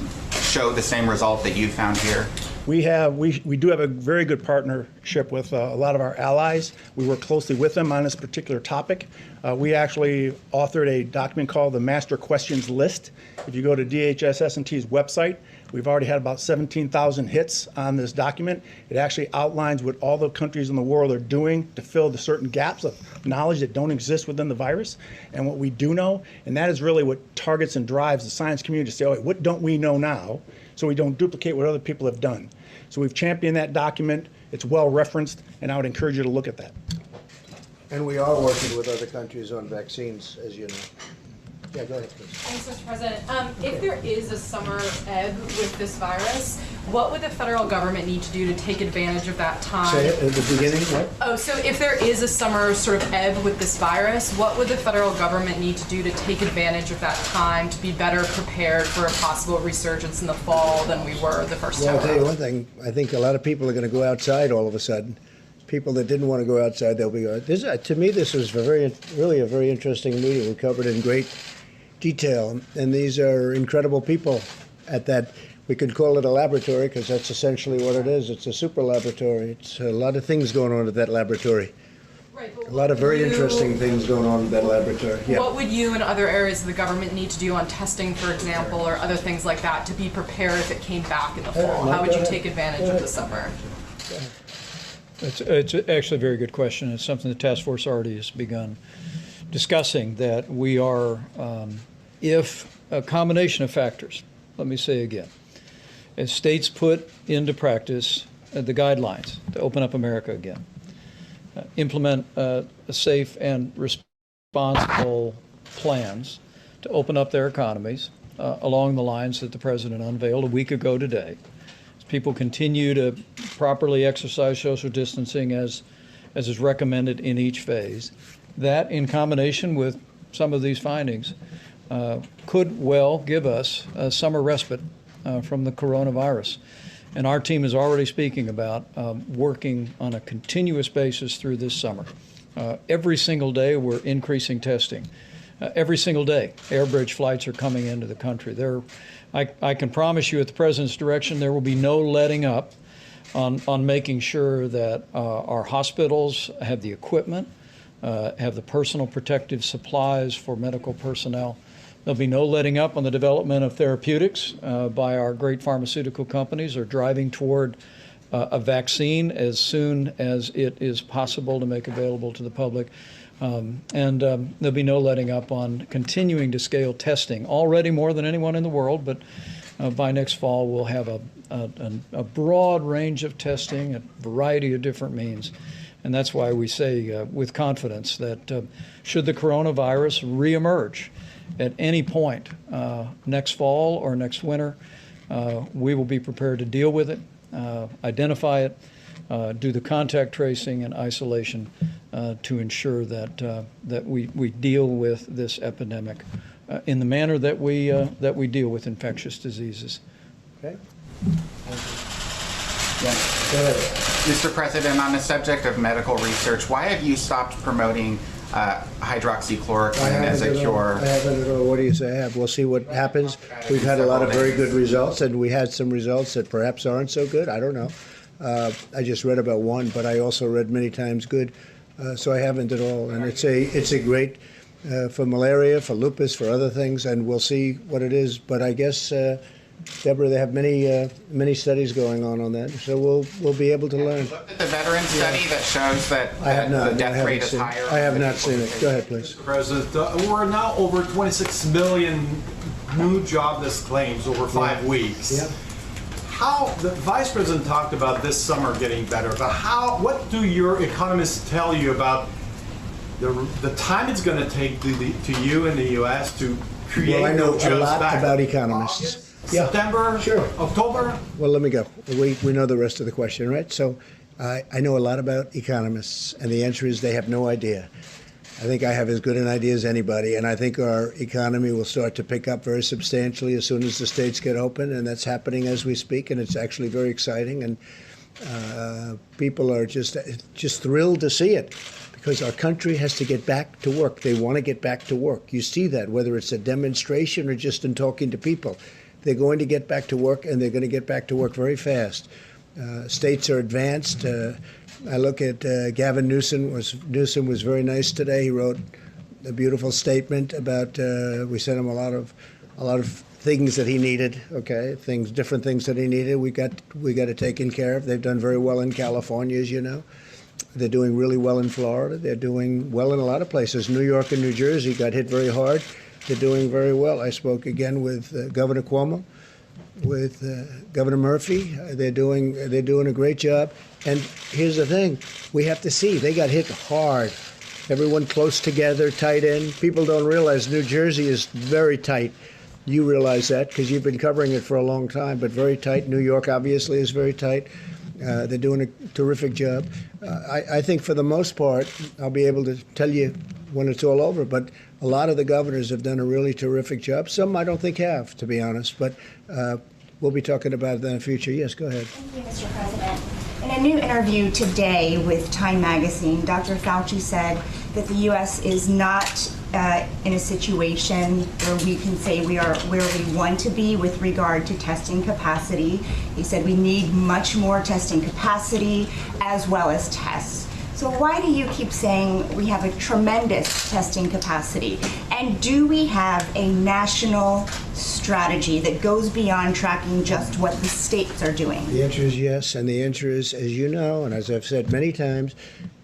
S13: show the same result that you found here?
S3: We do have a very good partnership with a lot of our allies. We work closely with them on this particular topic. We actually authored a document called the Master Questions List. If you go to DHS-S&T's website, we've already had about 17,000 hits on this document. It actually outlines what all the countries in the world are doing to fill the certain gaps of knowledge that don't exist within the virus and what we do know. And that is really what targets and drives the science community to say, okay, what don't we know now, so we don't duplicate what other people have done. So we've championed that document. It's well referenced, and I would encourage you to look at that.
S1: And we are working with other countries on vaccines, as you know. Yeah, go ahead, please.
S14: Thanks, Mr. President. If there is a summer ebb with this virus, what would the federal government need to do to take advantage of that time?
S1: Say it at the beginning, what?
S14: Oh, so if there is a summer sort of ebb with this virus, what would the federal government need to do to take advantage of that time to be better prepared for a possible resurgence in the fall than we were the first time
S1: Well, I'll tell you
S14: around?
S1: one thing. I think a lot of people are going to go outside all of a sudden. People that didn't want to go outside, they'll be going. To me, this was really a very interesting meeting. We covered in great detail, and these are incredible people at that. We could call it a laboratory because that's essentially what it is. It's a super laboratory. It's a lot of things going on at that laboratory.
S14: Right, but
S1: A lot of very interesting things going on in that laboratory. Yeah.
S14: What would you and other areas of the government need to do on testing, for example, or other things like that to be prepared if it came back in the fall? How would you take advantage of the summer?
S2: It's actually a very good question. It's something the task force already has begun discussing, that we are, if a combination of factors, let me say again, as states put into practice the guidelines to open up America again, implement safe and responsible plans to open up their economies along the lines that the President unveiled a week ago today. As people continue to properly exercise social distancing as is recommended in each phase, that in combination with some of these findings could well give us a summer respite from the coronavirus. And our team is already speaking about working on a continuous basis through this summer. Every single day we're increasing testing. Every single day air bridge flights are coming into the country. I can promise you at the President's direction there will be no letting up on making sure that our hospitals have the equipment, have the personal protective supplies for medical personnel. There'll be no letting up on the development of therapeutics by our great pharmaceutical companies, or driving toward a vaccine as soon as it is possible to make available to the public. And there'll be no letting up on continuing to scale testing, already more than anyone in the world, but by next fall we'll have a broad range of testing, a variety of different means. And that's why we say with confidence that should the coronavirus reemerge at any point next fall or next winter, we will be prepared to deal with it, identify it, do the contact tracing and isolation to ensure that we deal with this epidemic in the manner that we deal with infectious diseases.
S1: Okay.
S13: Yes. Go ahead. Mr. President, on the subject of medical research, why have you stopped promoting hydroxychloroquine as a cure?
S1: I haven't at all. What do you say I have? We'll see what happens. We've had a lot of very good results, and we had some results that perhaps aren't so good. I don't know. I just read about one, but I also read many times good. So I haven't at all. And it's a great for malaria, for lupus, for other things, and we'll see what it is. But I guess, Deborah, they have many studies going on that, so we'll be able to learn.
S13: Have you looked at the veteran study that shows that
S1: I have not.
S13: the death rate is higher?
S1: I have not seen it. Go ahead, please.
S10: Mr. President, we're now over 26 million new jobless claims over 5 weeks.
S1: Yeah.
S10: How the Vice President talked about this summer getting better, but what do your economists tell you about the time it's going to take to you in the U.S. to create
S1: Well, I know
S10: those
S1: a
S10: jobs
S1: lot
S10: back?
S1: about economists.
S10: August,
S1: Yeah.
S10: September,
S1: Sure.
S10: October?
S1: Well, let me go. We know the rest of the question, right? So I know a lot about economists, and the answer is they have no idea. I think I have as good an idea as anybody, and I think our economy will start to pick up very substantially as soon as the states get open, and that's happening as we speak, and it's actually very exciting, and people are just thrilled to see it, because our country has to get back to work. They want to get back to work. You see that, whether it's a demonstration or just in talking to people. They're going to get back to work, and they're going to get back to work very fast. States are advanced. I look at Gavin Newsom was very nice today. He wrote a beautiful statement about we sent him a lot of things that he needed. Okay, different things that he needed. We got it taken care of. They've done very well in California, as you know. They're doing really well in Florida. They're doing well in a lot of places. New York and New Jersey got hit very hard. They're doing very well. I spoke again with Governor Cuomo, with Governor Murphy. They're doing a great job. And here's the thing: we have to see they got hit hard. Everyone close together, tight in. People don't realize New Jersey is very tight. You realize that because you've been covering it for a long time, but very tight. New York obviously is very tight. They're doing a terrific job. I think for the most part, I'll be able to tell you when it's all over, but a lot of the governors have done a really terrific job. Some I don't think have, to be honest, but we'll be talking about it in the future. Yes, go ahead.
S8: Thank you, Mr. President. In a new interview today with Time Magazine, Dr. Fauci said that the U.S. is not in a situation where we can say we are where we want to be with regard to testing capacity. He said we need much more testing capacity as well as tests. So why do you keep saying we have a tremendous testing capacity? And do we have a national strategy that goes beyond tracking just what the states are doing?
S1: The answer is yes, and the answer is, as you know, and as I've said many times,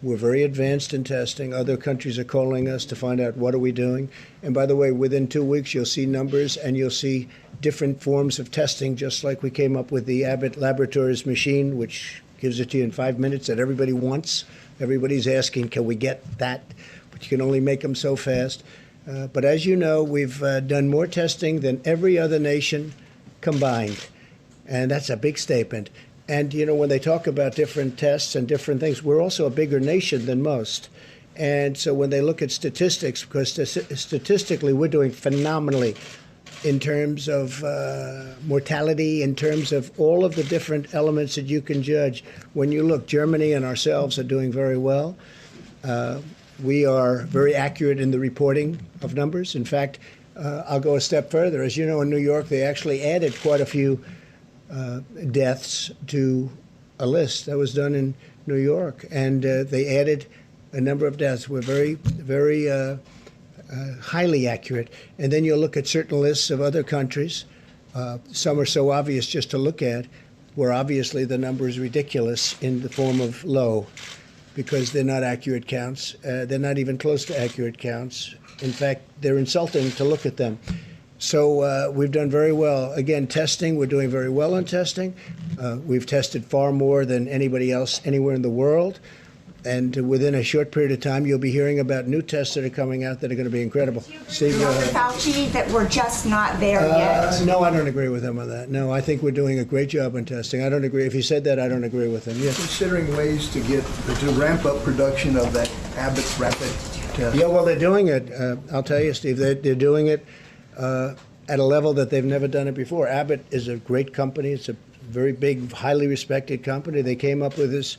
S1: we're very advanced in testing. Other countries are calling us to find out what are we doing. And by the way, within 2 weeks, you'll see numbers and you'll see different forms of testing, just like we came up with the Abbott Laboratories machine, which gives it to you in 5 minutes that everybody wants. Everybody's asking, can we get that? But you can only make them so fast. But as you know, we've done more testing than every other nation combined. And that's a big statement. And, you know, when they talk about different tests and different things, we're also a bigger nation than most. And so when they look at statistics, because statistically we're doing phenomenally in terms of mortality, in terms of all of the different elements that you can judge. When you look, Germany and ourselves are doing very well. We are very accurate in the reporting of numbers. In fact, I'll go a step further. As you know, in New York, they actually added quite a few deaths to a list that was done in New York. And they added a number of deaths. We're very highly accurate. And then you'll look at certain lists of other countries. Some are so obvious just to look at, where obviously the number is ridiculous in the form of low, because they're not accurate counts. They're not even close to accurate counts. In fact, they're insulting to look at them. So we've done very well. Again, testing, we're doing very well on testing. We've tested far more than anybody else anywhere in the world. And within a short period of time, you'll be hearing about new tests that are coming out that are going to be incredible. Steve,
S8: Dr. Fauci, that we're just not there yet?
S1: No, I don't agree with him on that. No, I think we're doing a great job on testing. I don't agree. If he said that, I don't agree with him. Yes.
S5: Considering ways to ramp up production of that Abbott rapid test.
S1: Yeah, well, they're doing it. I'll tell you, Steve, they're doing it at a level that they've never done it before. Abbott is a great company. It's a very big, highly respected company. They came up with this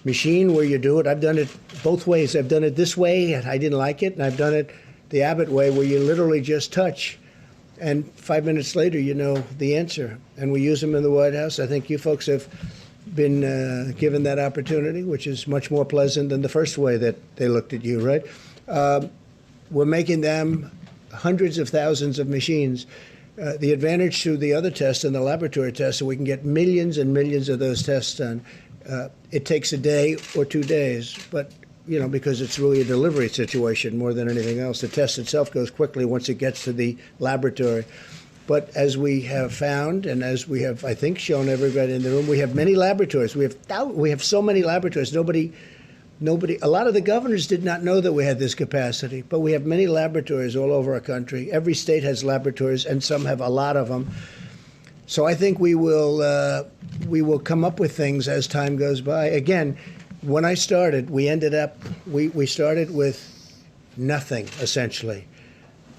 S1: machine where you do it. I've done it both ways. I've done it this way, and I didn't like it, and I've done it the Abbott way, where you literally just touch, and 5 minutes later you know the answer. And we use them in the White House. I think you folks have been given that opportunity, which is much more pleasant than the first way that they looked at you, right? We're making them hundreds of thousands of machines. The advantage to the other tests and the laboratory tests, so we can get millions and millions of those tests done. It takes a day or 2 days, but, you know, because it's really a delivery situation more than anything else. The test itself goes quickly once it gets to the laboratory. But as we have found, and as we have, I think, shown everybody in the room, we have many laboratories. We have so many laboratories. Nobody, a lot of the governors did not know that we had this capacity, but we have many laboratories all over our country. Every state has laboratories, and some have a lot of them. So I think we will come up with things as time goes by. Again, when I started, we started with nothing, essentially.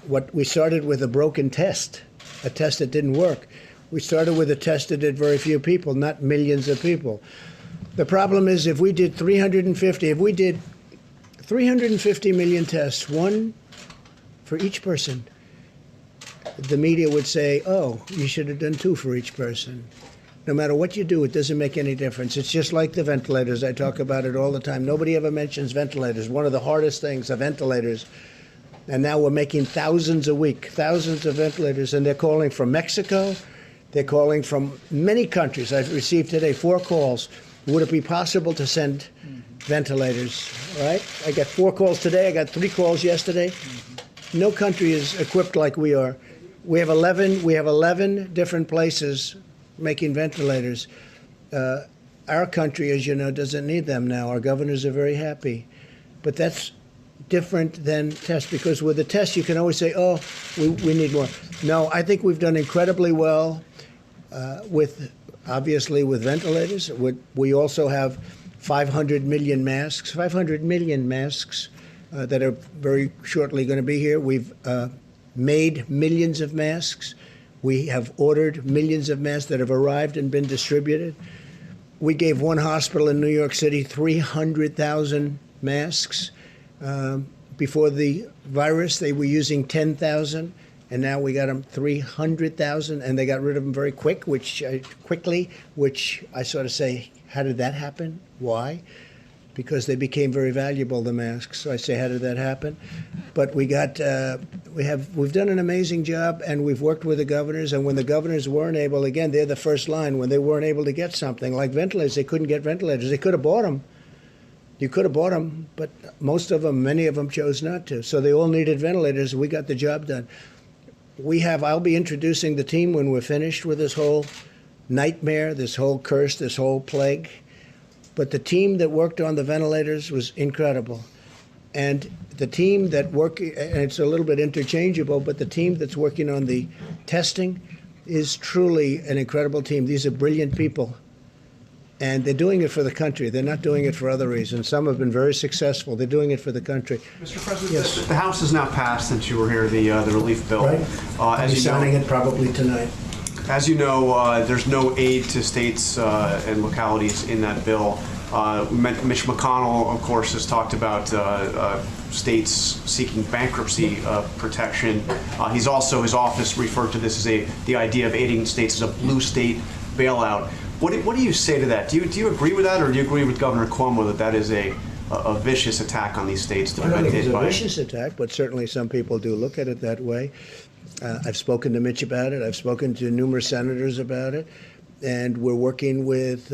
S1: We started with a broken test, a test that didn't work. We started with a test that did very few people, not millions of people. The problem is if we did 350 million tests, one for each person, the media would say, oh, you should have done 2 for each person. No matter what you do, it doesn't make any difference. It's just like the ventilators. I talk about it all the time. Nobody ever mentions ventilators. One of the hardest things are ventilators. And now we're making thousands a week, thousands of ventilators. And they're calling from Mexico. They're calling from many countries. I've received today 4 calls. Would it be possible to send ventilators? All right? I got 4 calls today. I got 3 calls yesterday. No country is equipped like we are. We have 11 different places making ventilators. Our country, as you know, doesn't need them now. Our governors are very happy. But that's different than tests, because with the tests you can always say, oh, we need more. No, I think we've done incredibly well obviously with ventilators. We also have 500 million masks that are very shortly going to be here. We've made millions of masks. We have ordered millions of masks that have arrived and been distributed. We gave one hospital in New York City 300,000 masks. Before the virus, they were using 10,000, and now we got them 300,000, and they got rid of them very quickly, which I sort of say, how did that happen? Why? Because they became very valuable, the masks. So I say, how did that happen? But we've done an amazing job, and we've worked with the governors. And when the governors weren't able, again, they're the first line. When they weren't able to get something like ventilators, they couldn't get ventilators. They could have bought them. You could have bought them, but many of them chose not to. So they all needed ventilators. We got the job done. I'll be introducing the team when we're finished with this whole nightmare, this whole curse, this whole plague. But the team that worked on the ventilators was incredible. And the team that and it's a little bit interchangeable, but the team that's working on the testing is truly an incredible team. These are brilliant people. And they're doing it for the country. They're not doing it for other reasons. Some have been very successful. They're doing it for the country.
S7: Mr. President,
S1: yes.
S7: The House has now passed, since you were here, the relief bill.
S1: Right. I'll be signing it probably tonight.
S7: As you know, there's no aid to states and localities in that bill. Mitch McConnell, of course, has talked about states seeking bankruptcy protection. His office referred to this as the idea of aiding states as a blue state bailout. What do you say to that? Do you agree with that, or do you agree with Governor Cuomo that is a vicious attack on these states?
S1: I don't think it's a vicious attack, but certainly some people do look at it that way. I've spoken to Mitch about it. I've spoken to numerous senators about it. And we're working with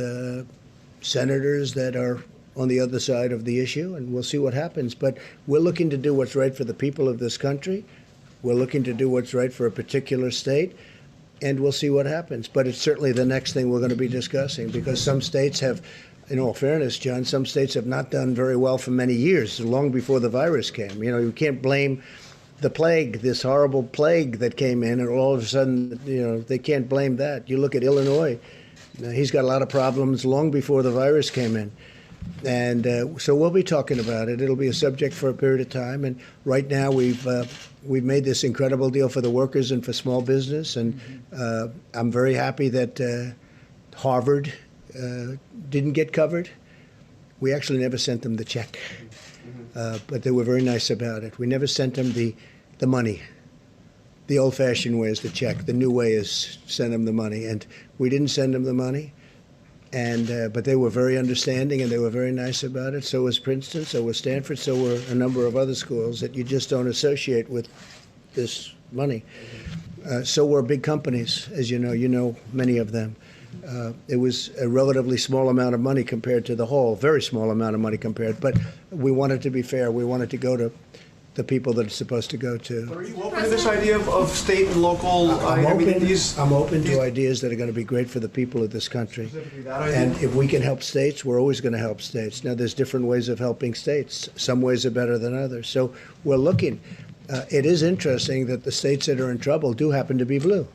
S1: senators that are on the other side of the issue, and we'll see what happens. But we're looking to do what's right for the people of this country. We're looking to do what's right for a particular state, and we'll see what happens. But it's certainly the next thing we're going to be discussing, because some states have, in all fairness, John, some states have not done very well for many years, long before the virus came. You know, you can't blame the plague, this horrible plague that came in, and all of a sudden, you know, they can't blame that. You look at Illinois. He's got a lot of problems long before the virus came in. And so we'll be talking about it. It'll be a subject for a period of time. And right now we've made this incredible deal for the workers and for small business. And I'm very happy that Harvard didn't get covered. We actually never sent them the check. But they were very nice about it. We never sent them the money. The old-fashioned way is the check. The new way is send them the money. And we didn't send them the money. And but they were very understanding, and they were very nice about it. So was Princeton, so was Stanford, so were a number of other schools that you just don't associate with this money. So were big companies, as you know many of them. It was a relatively small amount of money compared to the whole, very small amount of money compared. But we wanted to be fair. We wanted to go to the people that it's supposed to go to.
S7: Are you open to this idea of state and local?
S1: I'm open to ideas that are going to be great for the people of this country. And if we can help states, we're always going to help states. Now, there's different ways of helping states. Some ways are better than others. So we're looking. It is interesting that the states that are in trouble do happen to be blue.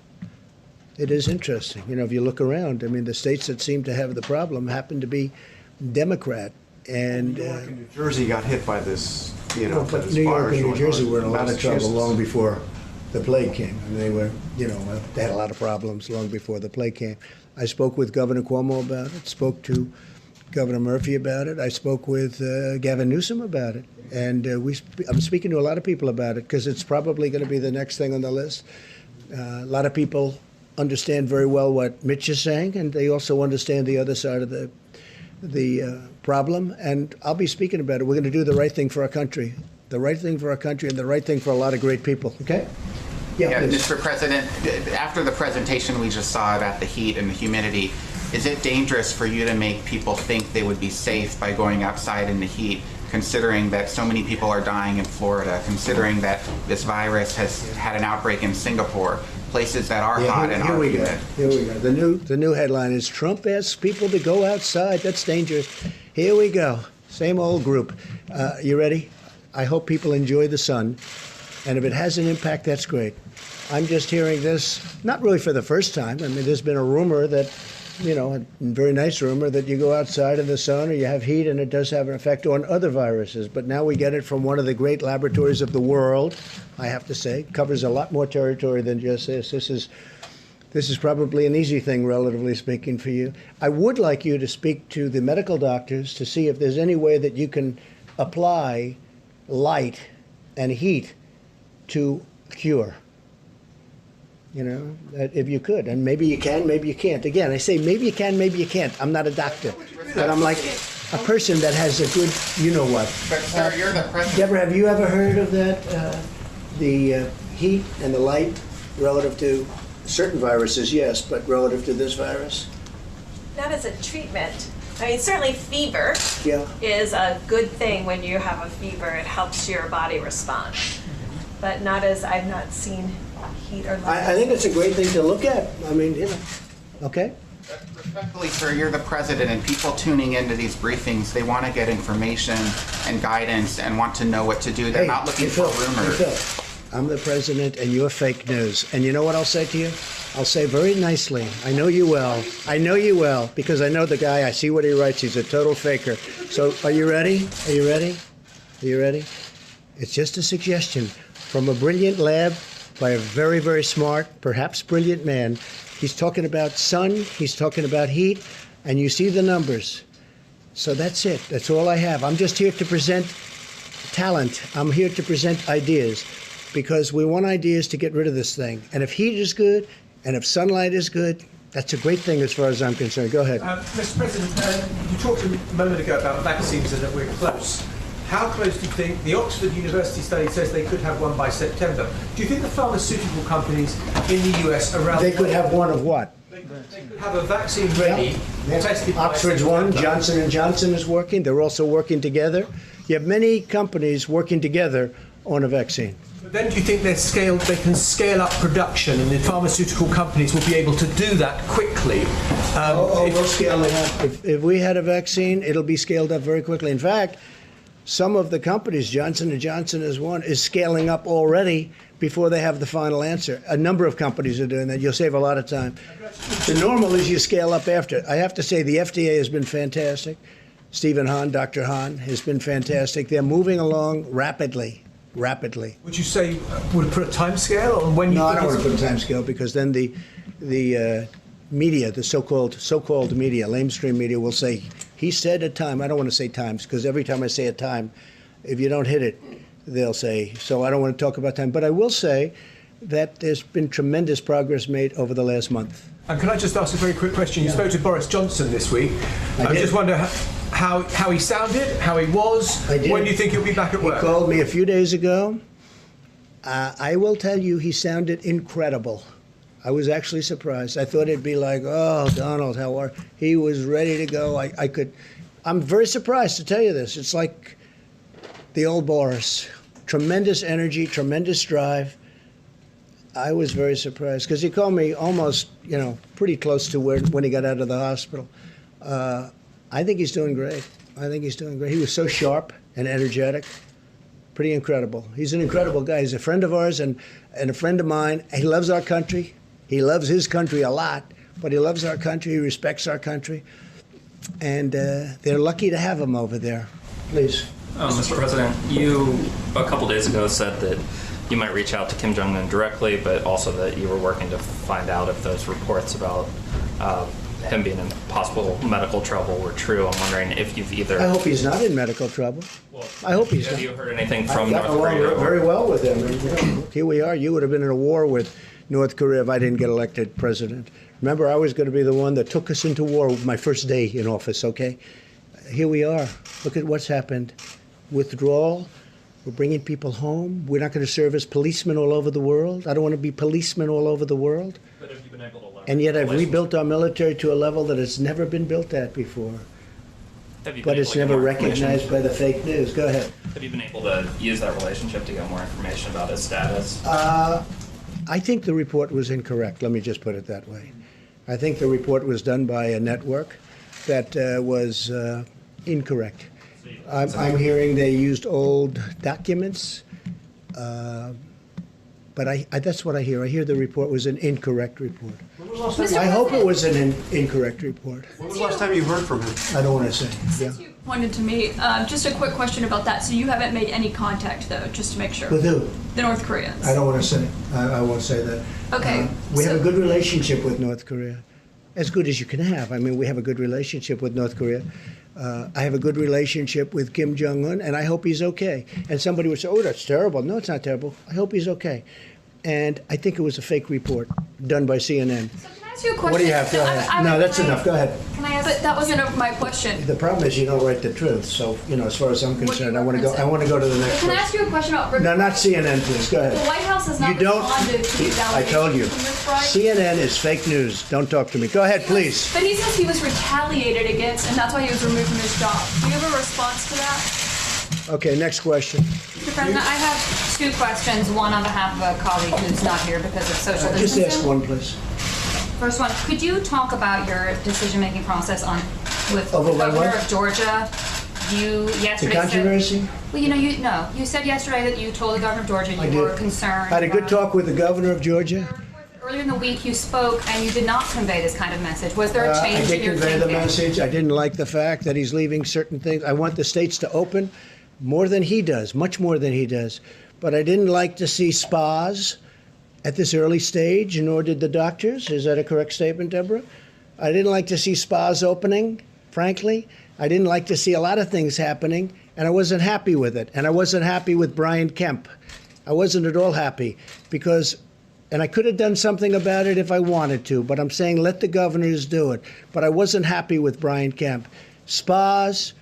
S1: It is interesting. You know, if you look around, I mean, the states that seem to have the problem happen to be Democrat. And
S7: New York and New Jersey got hit by this,
S1: but New York and New Jersey were in a lot of trouble long before the plague came. And they were, they had a lot of problems long before the plague came. I spoke with Governor Cuomo about it, spoke to Governor Murphy about it. I spoke with Gavin Newsom about it. And I'm speaking to a lot of people about it, because it's probably going to be the next thing on the list. A lot of people understand very well what Mitch is saying, and they also understand the other side of the problem. And I'll be speaking about it. We're going to do the right thing for our country, the right thing for our country, and the right thing for a lot of great people. Okay?
S13: Yeah,
S1: please.
S13: Mr. President, after the presentation we just saw about the heat and the humidity, is it dangerous for you to make people think they would be safe by going outside in the heat, considering that so many people are dying in Florida, considering that this virus has had an outbreak in Singapore, places that are hot and are humid?
S1: Here we go. The new headline is Trump asks people to go outside. That's dangerous. Here we go. Same old group. You ready? I hope people enjoy the sun. And if it has an impact, that's great. I'm just hearing this, not really for the first time. I mean, there's been a rumor that, a very nice rumor that you go outside in the sun or you have heat and it does have an effect on other viruses. But now we get it from one of the great laboratories of the world, I have to say. It covers a lot more territory than just this. This is probably an easy thing, relatively speaking, for you. I would like you to speak to the medical doctors to see if there's any way that you can apply light and heat to cure. That if you could, and maybe you can, maybe you can't. Again, I say maybe you can, maybe you can't. I'm not a doctor, but I'm like a person that has a good, what.
S13: But sir, you're the president.
S1: Deborah, have you ever heard of that? The heat and the light relative to certain viruses, yes, but relative to this virus?
S15: Not as a treatment. I mean, certainly fever
S1: Yeah.
S15: is a good thing when you have a fever. It helps your body respond. But I've not seen heat or light.
S1: I think it's a great thing to look at. I mean, okay?
S13: Respectfully, sir, you're the president, and people tuning into these briefings, they want to get information and guidance and want to know what to do. They're not looking for rumors.
S1: Hey, Phil, I'm the president, and you're fake news. And you know what I'll say to you? I'll say very nicely, I know you well. I know you well, because I know the guy. I see what he writes. He's a total faker. So are you ready? Are you ready? Are you ready? It's just a suggestion from a brilliant lab by a very, very smart, perhaps brilliant man. He's talking about sun, he's talking about heat, and you see the numbers. So that's it. That's all I have. I'm just here to present talent. I'm here to present ideas, because we want ideas to get rid of this thing. And if heat is good, and if sunlight is good, that's a great thing as far as I'm concerned. Go ahead.
S11: Mr. President, you talked a moment ago about vaccines and that we're close. How close do you think the Oxford University study says they could have one by September? Do you think the pharmaceutical companies in the US around
S1: They could have one of what?
S11: They could have a vaccine ready, tested by
S1: Oxford's one, Johnson & Johnson is working. They're also working together. You have many companies working together on a vaccine.
S11: But then do you think they can scale up production and the pharmaceutical companies will be able to do that quickly?
S1: We'll scale it up. If we had a vaccine, it'll be scaled up very quickly. In fact, some of the companies, Johnson & Johnson is one, is scaling up already before they have the final answer. A number of companies are doing that. You'll save a lot of time. The normal is you scale up after. I have to say the FDA has been fantastic. Stephen Hahn, Dr. Hahn, has been fantastic. They're moving along rapidly.
S11: Would you say, would it put a time scale on when you
S1: No,
S11: think
S1: I don't want
S11: it's-
S1: to put a time scale, because then the media, the so-called media, lamestream media, will say, he said a time. I don't want to say times, because every time I say a time, if you don't hit it, they'll say. So I don't want to talk about time. But I will say that there's been tremendous progress made over the last month.
S11: And can I just ask a very quick question? You spoke to Boris Johnson this week. I just wonder how he sounded, how he was. When do you think he'll be back at work?
S1: He called me a few days ago. I will tell you, he sounded incredible. I was actually surprised. I thought it'd be like, oh, Donald, how are you? He was ready to go. I'm very surprised to tell you this. It's like the old Boris. Tremendous energy, tremendous drive. I was very surprised, because he called me almost, pretty close to when he got out of the hospital. I think he's doing great. He was so sharp and energetic. Pretty incredible. He's an incredible guy. He's a friend of ours and a friend of mine. He loves our country. He loves his country a lot, but he loves our country. He respects our country. And they're lucky to have him over there. Please.
S6: Mr. President, you a couple days ago said that you might reach out to Kim Jong-un directly, but also that you were working to find out if those reports about him being in possible medical trouble were true. I'm wondering if you've either...
S1: I hope he's not in medical trouble. I hope he's not.
S6: Have you heard anything from
S1: I've
S6: North
S1: gotten
S6: Korea?
S1: along very well with him. And, here we are. You would have been in a war with North Korea if I didn't get elected president. Remember, I was going to be the one that took us into war my first day in office, okay? Here we are. Look at what's happened. Withdrawal. We're bringing people home. We're not going to serve as policemen all over the world. I don't want to be policemen all over the world.
S6: But have you been able to leverage
S1: And yet I've
S6: relations-
S1: rebuilt our military to a level that it's never been built at before.
S6: Have you been
S1: But
S6: able
S1: it's
S6: to get
S1: never
S6: more information?
S1: recognized by the fake news. Go ahead.
S6: Have you been able to use that relationship to get more information about his status?
S1: I think the report was incorrect. Let me just put it that way. I think the report was done by a network that was incorrect. I'm hearing they used old documents, but that's what I hear. I hear the report was an incorrect report.
S7: When was the last time
S1: I hope it was an incorrect report.
S7: When was the last time you heard from him?
S1: I don't want to say. Yeah.
S9: You pointed to me. Just a quick question about that. So you haven't made any contact, though, just to make sure.
S1: With who?
S9: The North Koreans.
S1: I don't want to say. I won't say that.
S9: Okay,
S1: We have
S9: so-
S1: a good relationship with North Korea, as good as you can have. I mean, we have a good relationship with North Korea. I have a good relationship with Kim Jong-un, and I hope he's okay. And somebody would say, oh, that's terrible. No, it's not terrible. I hope he's okay. And I think it was a fake report done by CNN.
S9: Can I ask you a question?
S1: What do you have? Go ahead. No, that's enough. Go ahead.
S9: Can I ask? But that wasn't my question.
S1: The problem is you don't write the truth. So, as far as I'm concerned, I want to go to the next
S9: Can I
S1: question.
S9: ask you a question about?
S1: No, not CNN, please. Go ahead.
S9: The White House has not
S1: You don't.
S9: responded to these
S1: I told you.
S9: allegations from this Bryant.
S1: CNN is fake news. Don't talk to me. Go ahead, please.
S9: But he says he was retaliated against, and that's why he was removed from his job. Do you have a response to that?
S1: Okay, next question.
S12: Mr. President, I have two questions, one on behalf of a colleague who's not here because of social
S1: Just
S12: distancing.
S1: ask one, please.
S12: First one, could you talk about your decision-making process with the
S1: Over my
S12: governor
S1: what?
S12: of Georgia? You yesterday
S1: The controversy?
S12: said... Well, you said yesterday that you told the governor of Georgia
S1: I
S12: you were
S1: did.
S12: concerned.
S1: I had a good
S12: about-
S1: talk with the governor of Georgia.
S12: Earlier in the week, you spoke and you did not convey this kind of message. Was there a
S1: I
S12: change
S1: did
S12: in your
S1: convey
S12: thinking?
S1: the message. I didn't like the fact that he's leaving certain things. I want the states to open more than he does, much more than he does. But I didn't like to see spas at this early stage, nor did the doctors. Is that a correct statement, Deborah? I didn't like to see spas opening, frankly. I didn't like to see a lot of things happening, and I wasn't happy with it. And I wasn't happy with Brian Kemp. I wasn't at all happy because, and I could have done something about it if I wanted to, but I'm saying let the governors do it. But I wasn't happy with Brian Kemp. Spas,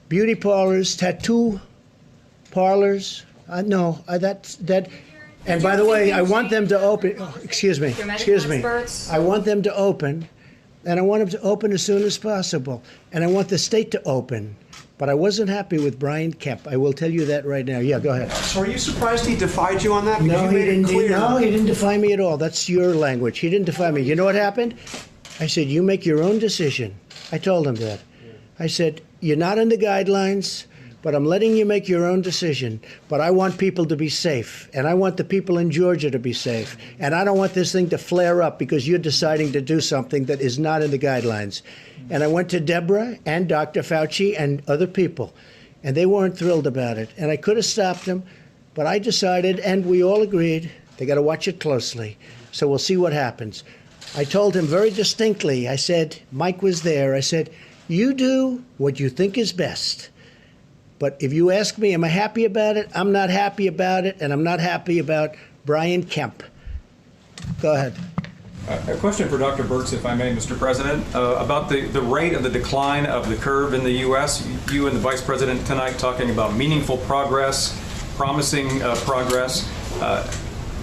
S1: beauty parlors, tattoo parlors, that. And by the way, I want them to open. Oh, excuse me. I want them to open, and I want them to open as soon as possible. And I want the state to open. But I wasn't happy with Brian Kemp. I will tell you that right now. Yeah, go ahead.
S7: So are you surprised he defied you on that? Because
S1: No,
S7: you
S1: he
S7: made it
S1: didn't.
S7: clear.
S1: No, he didn't defy me at all. That's your language. He didn't defy me. You know what happened? I said, you make your own decision. I told him that. I said, you're not in the guidelines, but I'm letting you make your own decision. But I want people to be safe, and I want the people in Georgia to be safe. And I don't want this thing to flare up because you're deciding to do something that is not in the guidelines. And I went to Deborah and Dr. Fauci and other people, and they weren't thrilled about it. And I could have stopped them, but I decided, and we all agreed, they got to watch it closely. So we'll see what happens. I told him very distinctly, I said, Mike was there, I said, you do what you think is best. But if you ask me, am I happy about it? I'm not happy about it, and I'm not happy about Brian Kemp. Go ahead.
S16: A question for Dr. Birx, if I may, Mr. President, about the rate of the decline of the curve in the U.S. You and the Vice President tonight talking about meaningful progress, promising progress.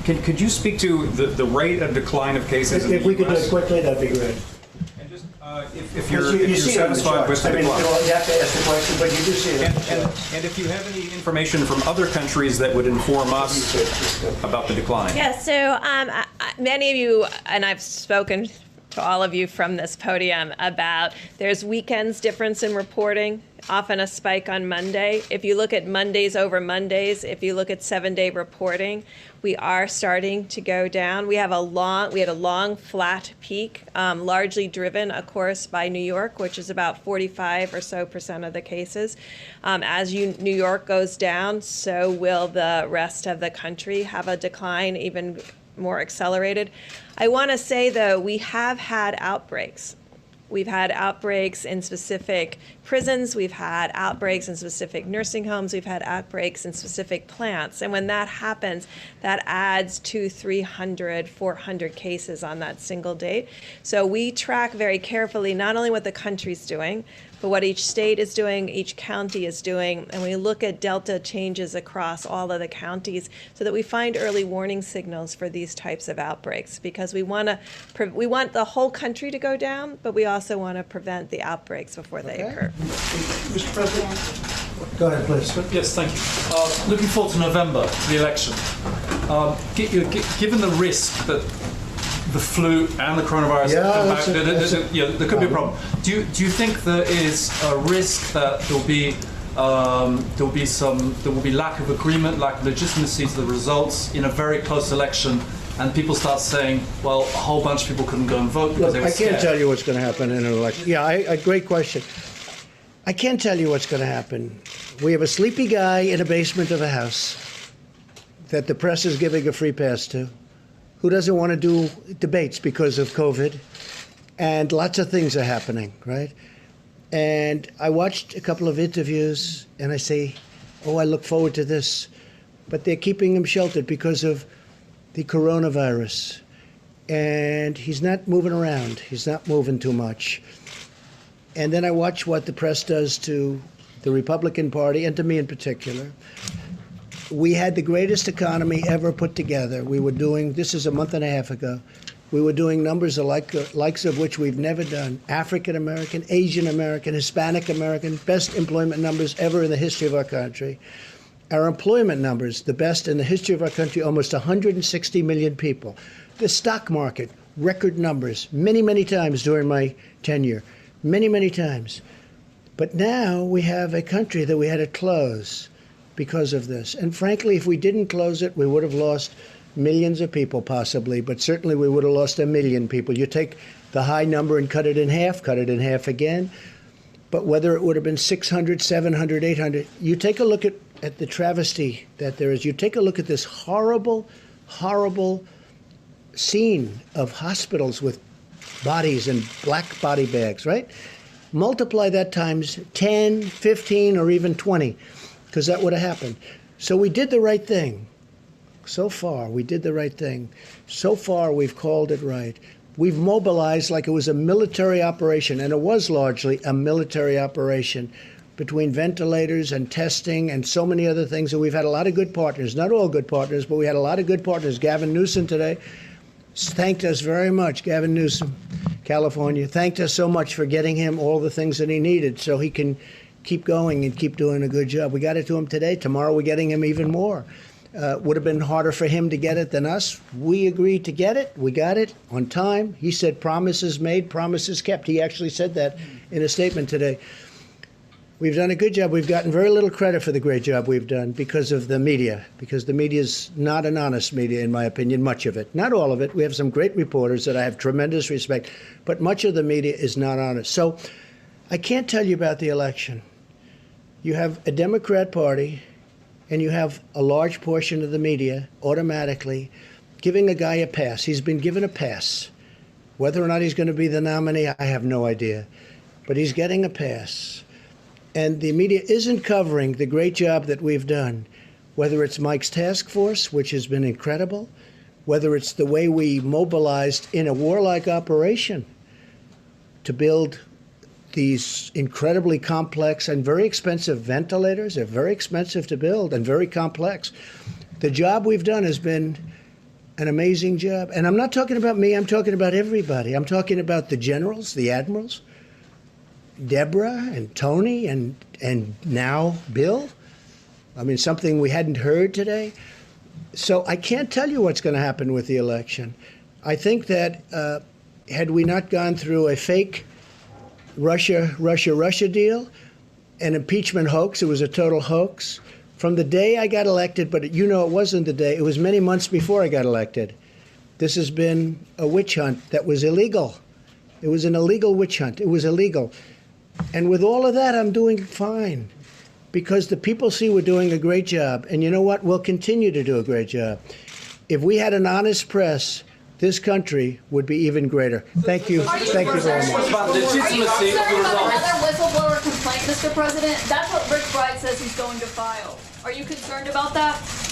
S16: Could you speak to the rate of decline of cases in the U.S.?
S1: If we could do it quickly, that'd be great.
S16: If you're satisfied with the decline.
S1: You have to ask the question, but you do see it.
S16: And if you have any information from other countries that would inform us about the decline.
S17: Yeah, so many of you, and I've spoken to all of you from this podium about there's weekends difference in reporting, often a spike on Monday. If you look at Mondays over Mondays, if you look at 7-day reporting, we are starting to go down. We had a long flat peak, largely driven, of course, by New York, which is about 45% or so of the cases. As New York goes down, so will the rest of the country have a decline, even more accelerated. I want to say, though, we have had outbreaks. We've had outbreaks in specific prisons. We've had outbreaks in specific nursing homes. We've had outbreaks in specific plants. And when that happens, that adds 200, 300, 400 cases on that single date. So we track very carefully not only what the country's doing, but what each state is doing, each county is doing, and we look at delta changes across all of the counties so that we find early warning signals for these types of outbreaks, because we want the whole country to go down, but we also want to prevent the outbreaks before they occur.
S5: Mr. President?
S1: Go ahead, please.
S18: Yes, thank you. Looking forward to November, the election. Given the risk that the flu and the coronavirus there could be a problem. Do you think there is a risk that there will be lack of agreement, lack of legitimacy to the results in a very close election, and people start saying, well, a whole bunch of people couldn't go and vote because they were scared?
S1: I can't tell you what's going to happen in an election. Yeah, a great question. I can't tell you what's going to happen. We have a sleepy guy in a basement of a house that the press is giving a free pass to, who doesn't want to do debates because of COVID, and lots of things are happening, right? And I watched a couple of interviews, and I say, oh, I look forward to this. But they're keeping him sheltered because of the coronavirus. And he's not moving around. He's not moving too much. And then I watch what the press does to the Republican Party, and to me in particular. We had the greatest economy ever put together. We were doing, this is a month and a half ago, we were doing numbers likes of which we've never done. African American, Asian American, Hispanic American, best employment numbers ever in the history of our country. Our employment numbers, the best in the history of our country, almost 160 million people. The stock market, record numbers, many, many times during my tenure, many, many times. But now we have a country that we had to close because of this. And frankly, if we didn't close it, we would have lost millions of people possibly, but certainly we would have lost 1 million people. You take the high number and cut it in half again. But whether it would have been 600, 700, 800, you take a look at the travesty that there is. You take a look at this horrible, horrible scene of hospitals with bodies and black body bags, right? Multiply that times 10, 15, or even 20. Because that would have happened. So we did the right thing. So far, we did the right thing. So far, we've called it right. We've mobilized like it was a military operation, and it was largely a military operation between ventilators and testing and so many other things. And we've had a lot of good partners, not all good partners, but we had a lot of good partners. Gavin Newsom today thanked us very much. Gavin Newsom, California, thanked us so much for getting him all the things that he needed so he can keep going and keep doing a good job. We got it to him today. Tomorrow we're getting him even more. Would have been harder for him to get it than us. We agreed to get it. We got it on time. He said promises made, promises kept. He actually said that in a statement today. We've done a good job. We've gotten very little credit for the great job we've done because of the media, because the media is not an honest media, in my opinion, much of it. Not all of it. We have some great reporters that I have tremendous respect, but much of the media is not honest. So I can't tell you about the election. You have a Democrat Party, and you have a large portion of the media automatically giving a guy a pass. He's been given a pass. Whether or not he's going to be the nominee, I have no idea. But he's getting a pass. And the media isn't covering the great job that we've done, whether it's Mike's task force, which has been incredible, whether it's the way we mobilized in a warlike operation to build these incredibly complex and very expensive ventilators. They're very expensive to build and very complex. The job we've done has been an amazing job. And I'm not talking about me, I'm talking about everybody. I'm talking about the generals, the admirals, Deborah and Tony and now Bill. I mean, something we hadn't heard today. So I can't tell you what's going to happen with the election. I think that had we not gone through a fake Russia deal, an impeachment hoax. It was a total hoax. From the day I got elected, but you know it wasn't the day, it was many months before I got elected. This has been a witch hunt that was illegal. It was an illegal witch hunt. It was illegal. And with all of that, I'm doing fine because the people see we're doing a great job. And you know what? We'll continue to do a great job. If we had an honest press, this country would be even greater. Thank you. Thank you very much.
S9: Are you concerned about another whistleblower complaint, Mr. President? That's what Rick Bryant says he's going to file. Are you concerned about that?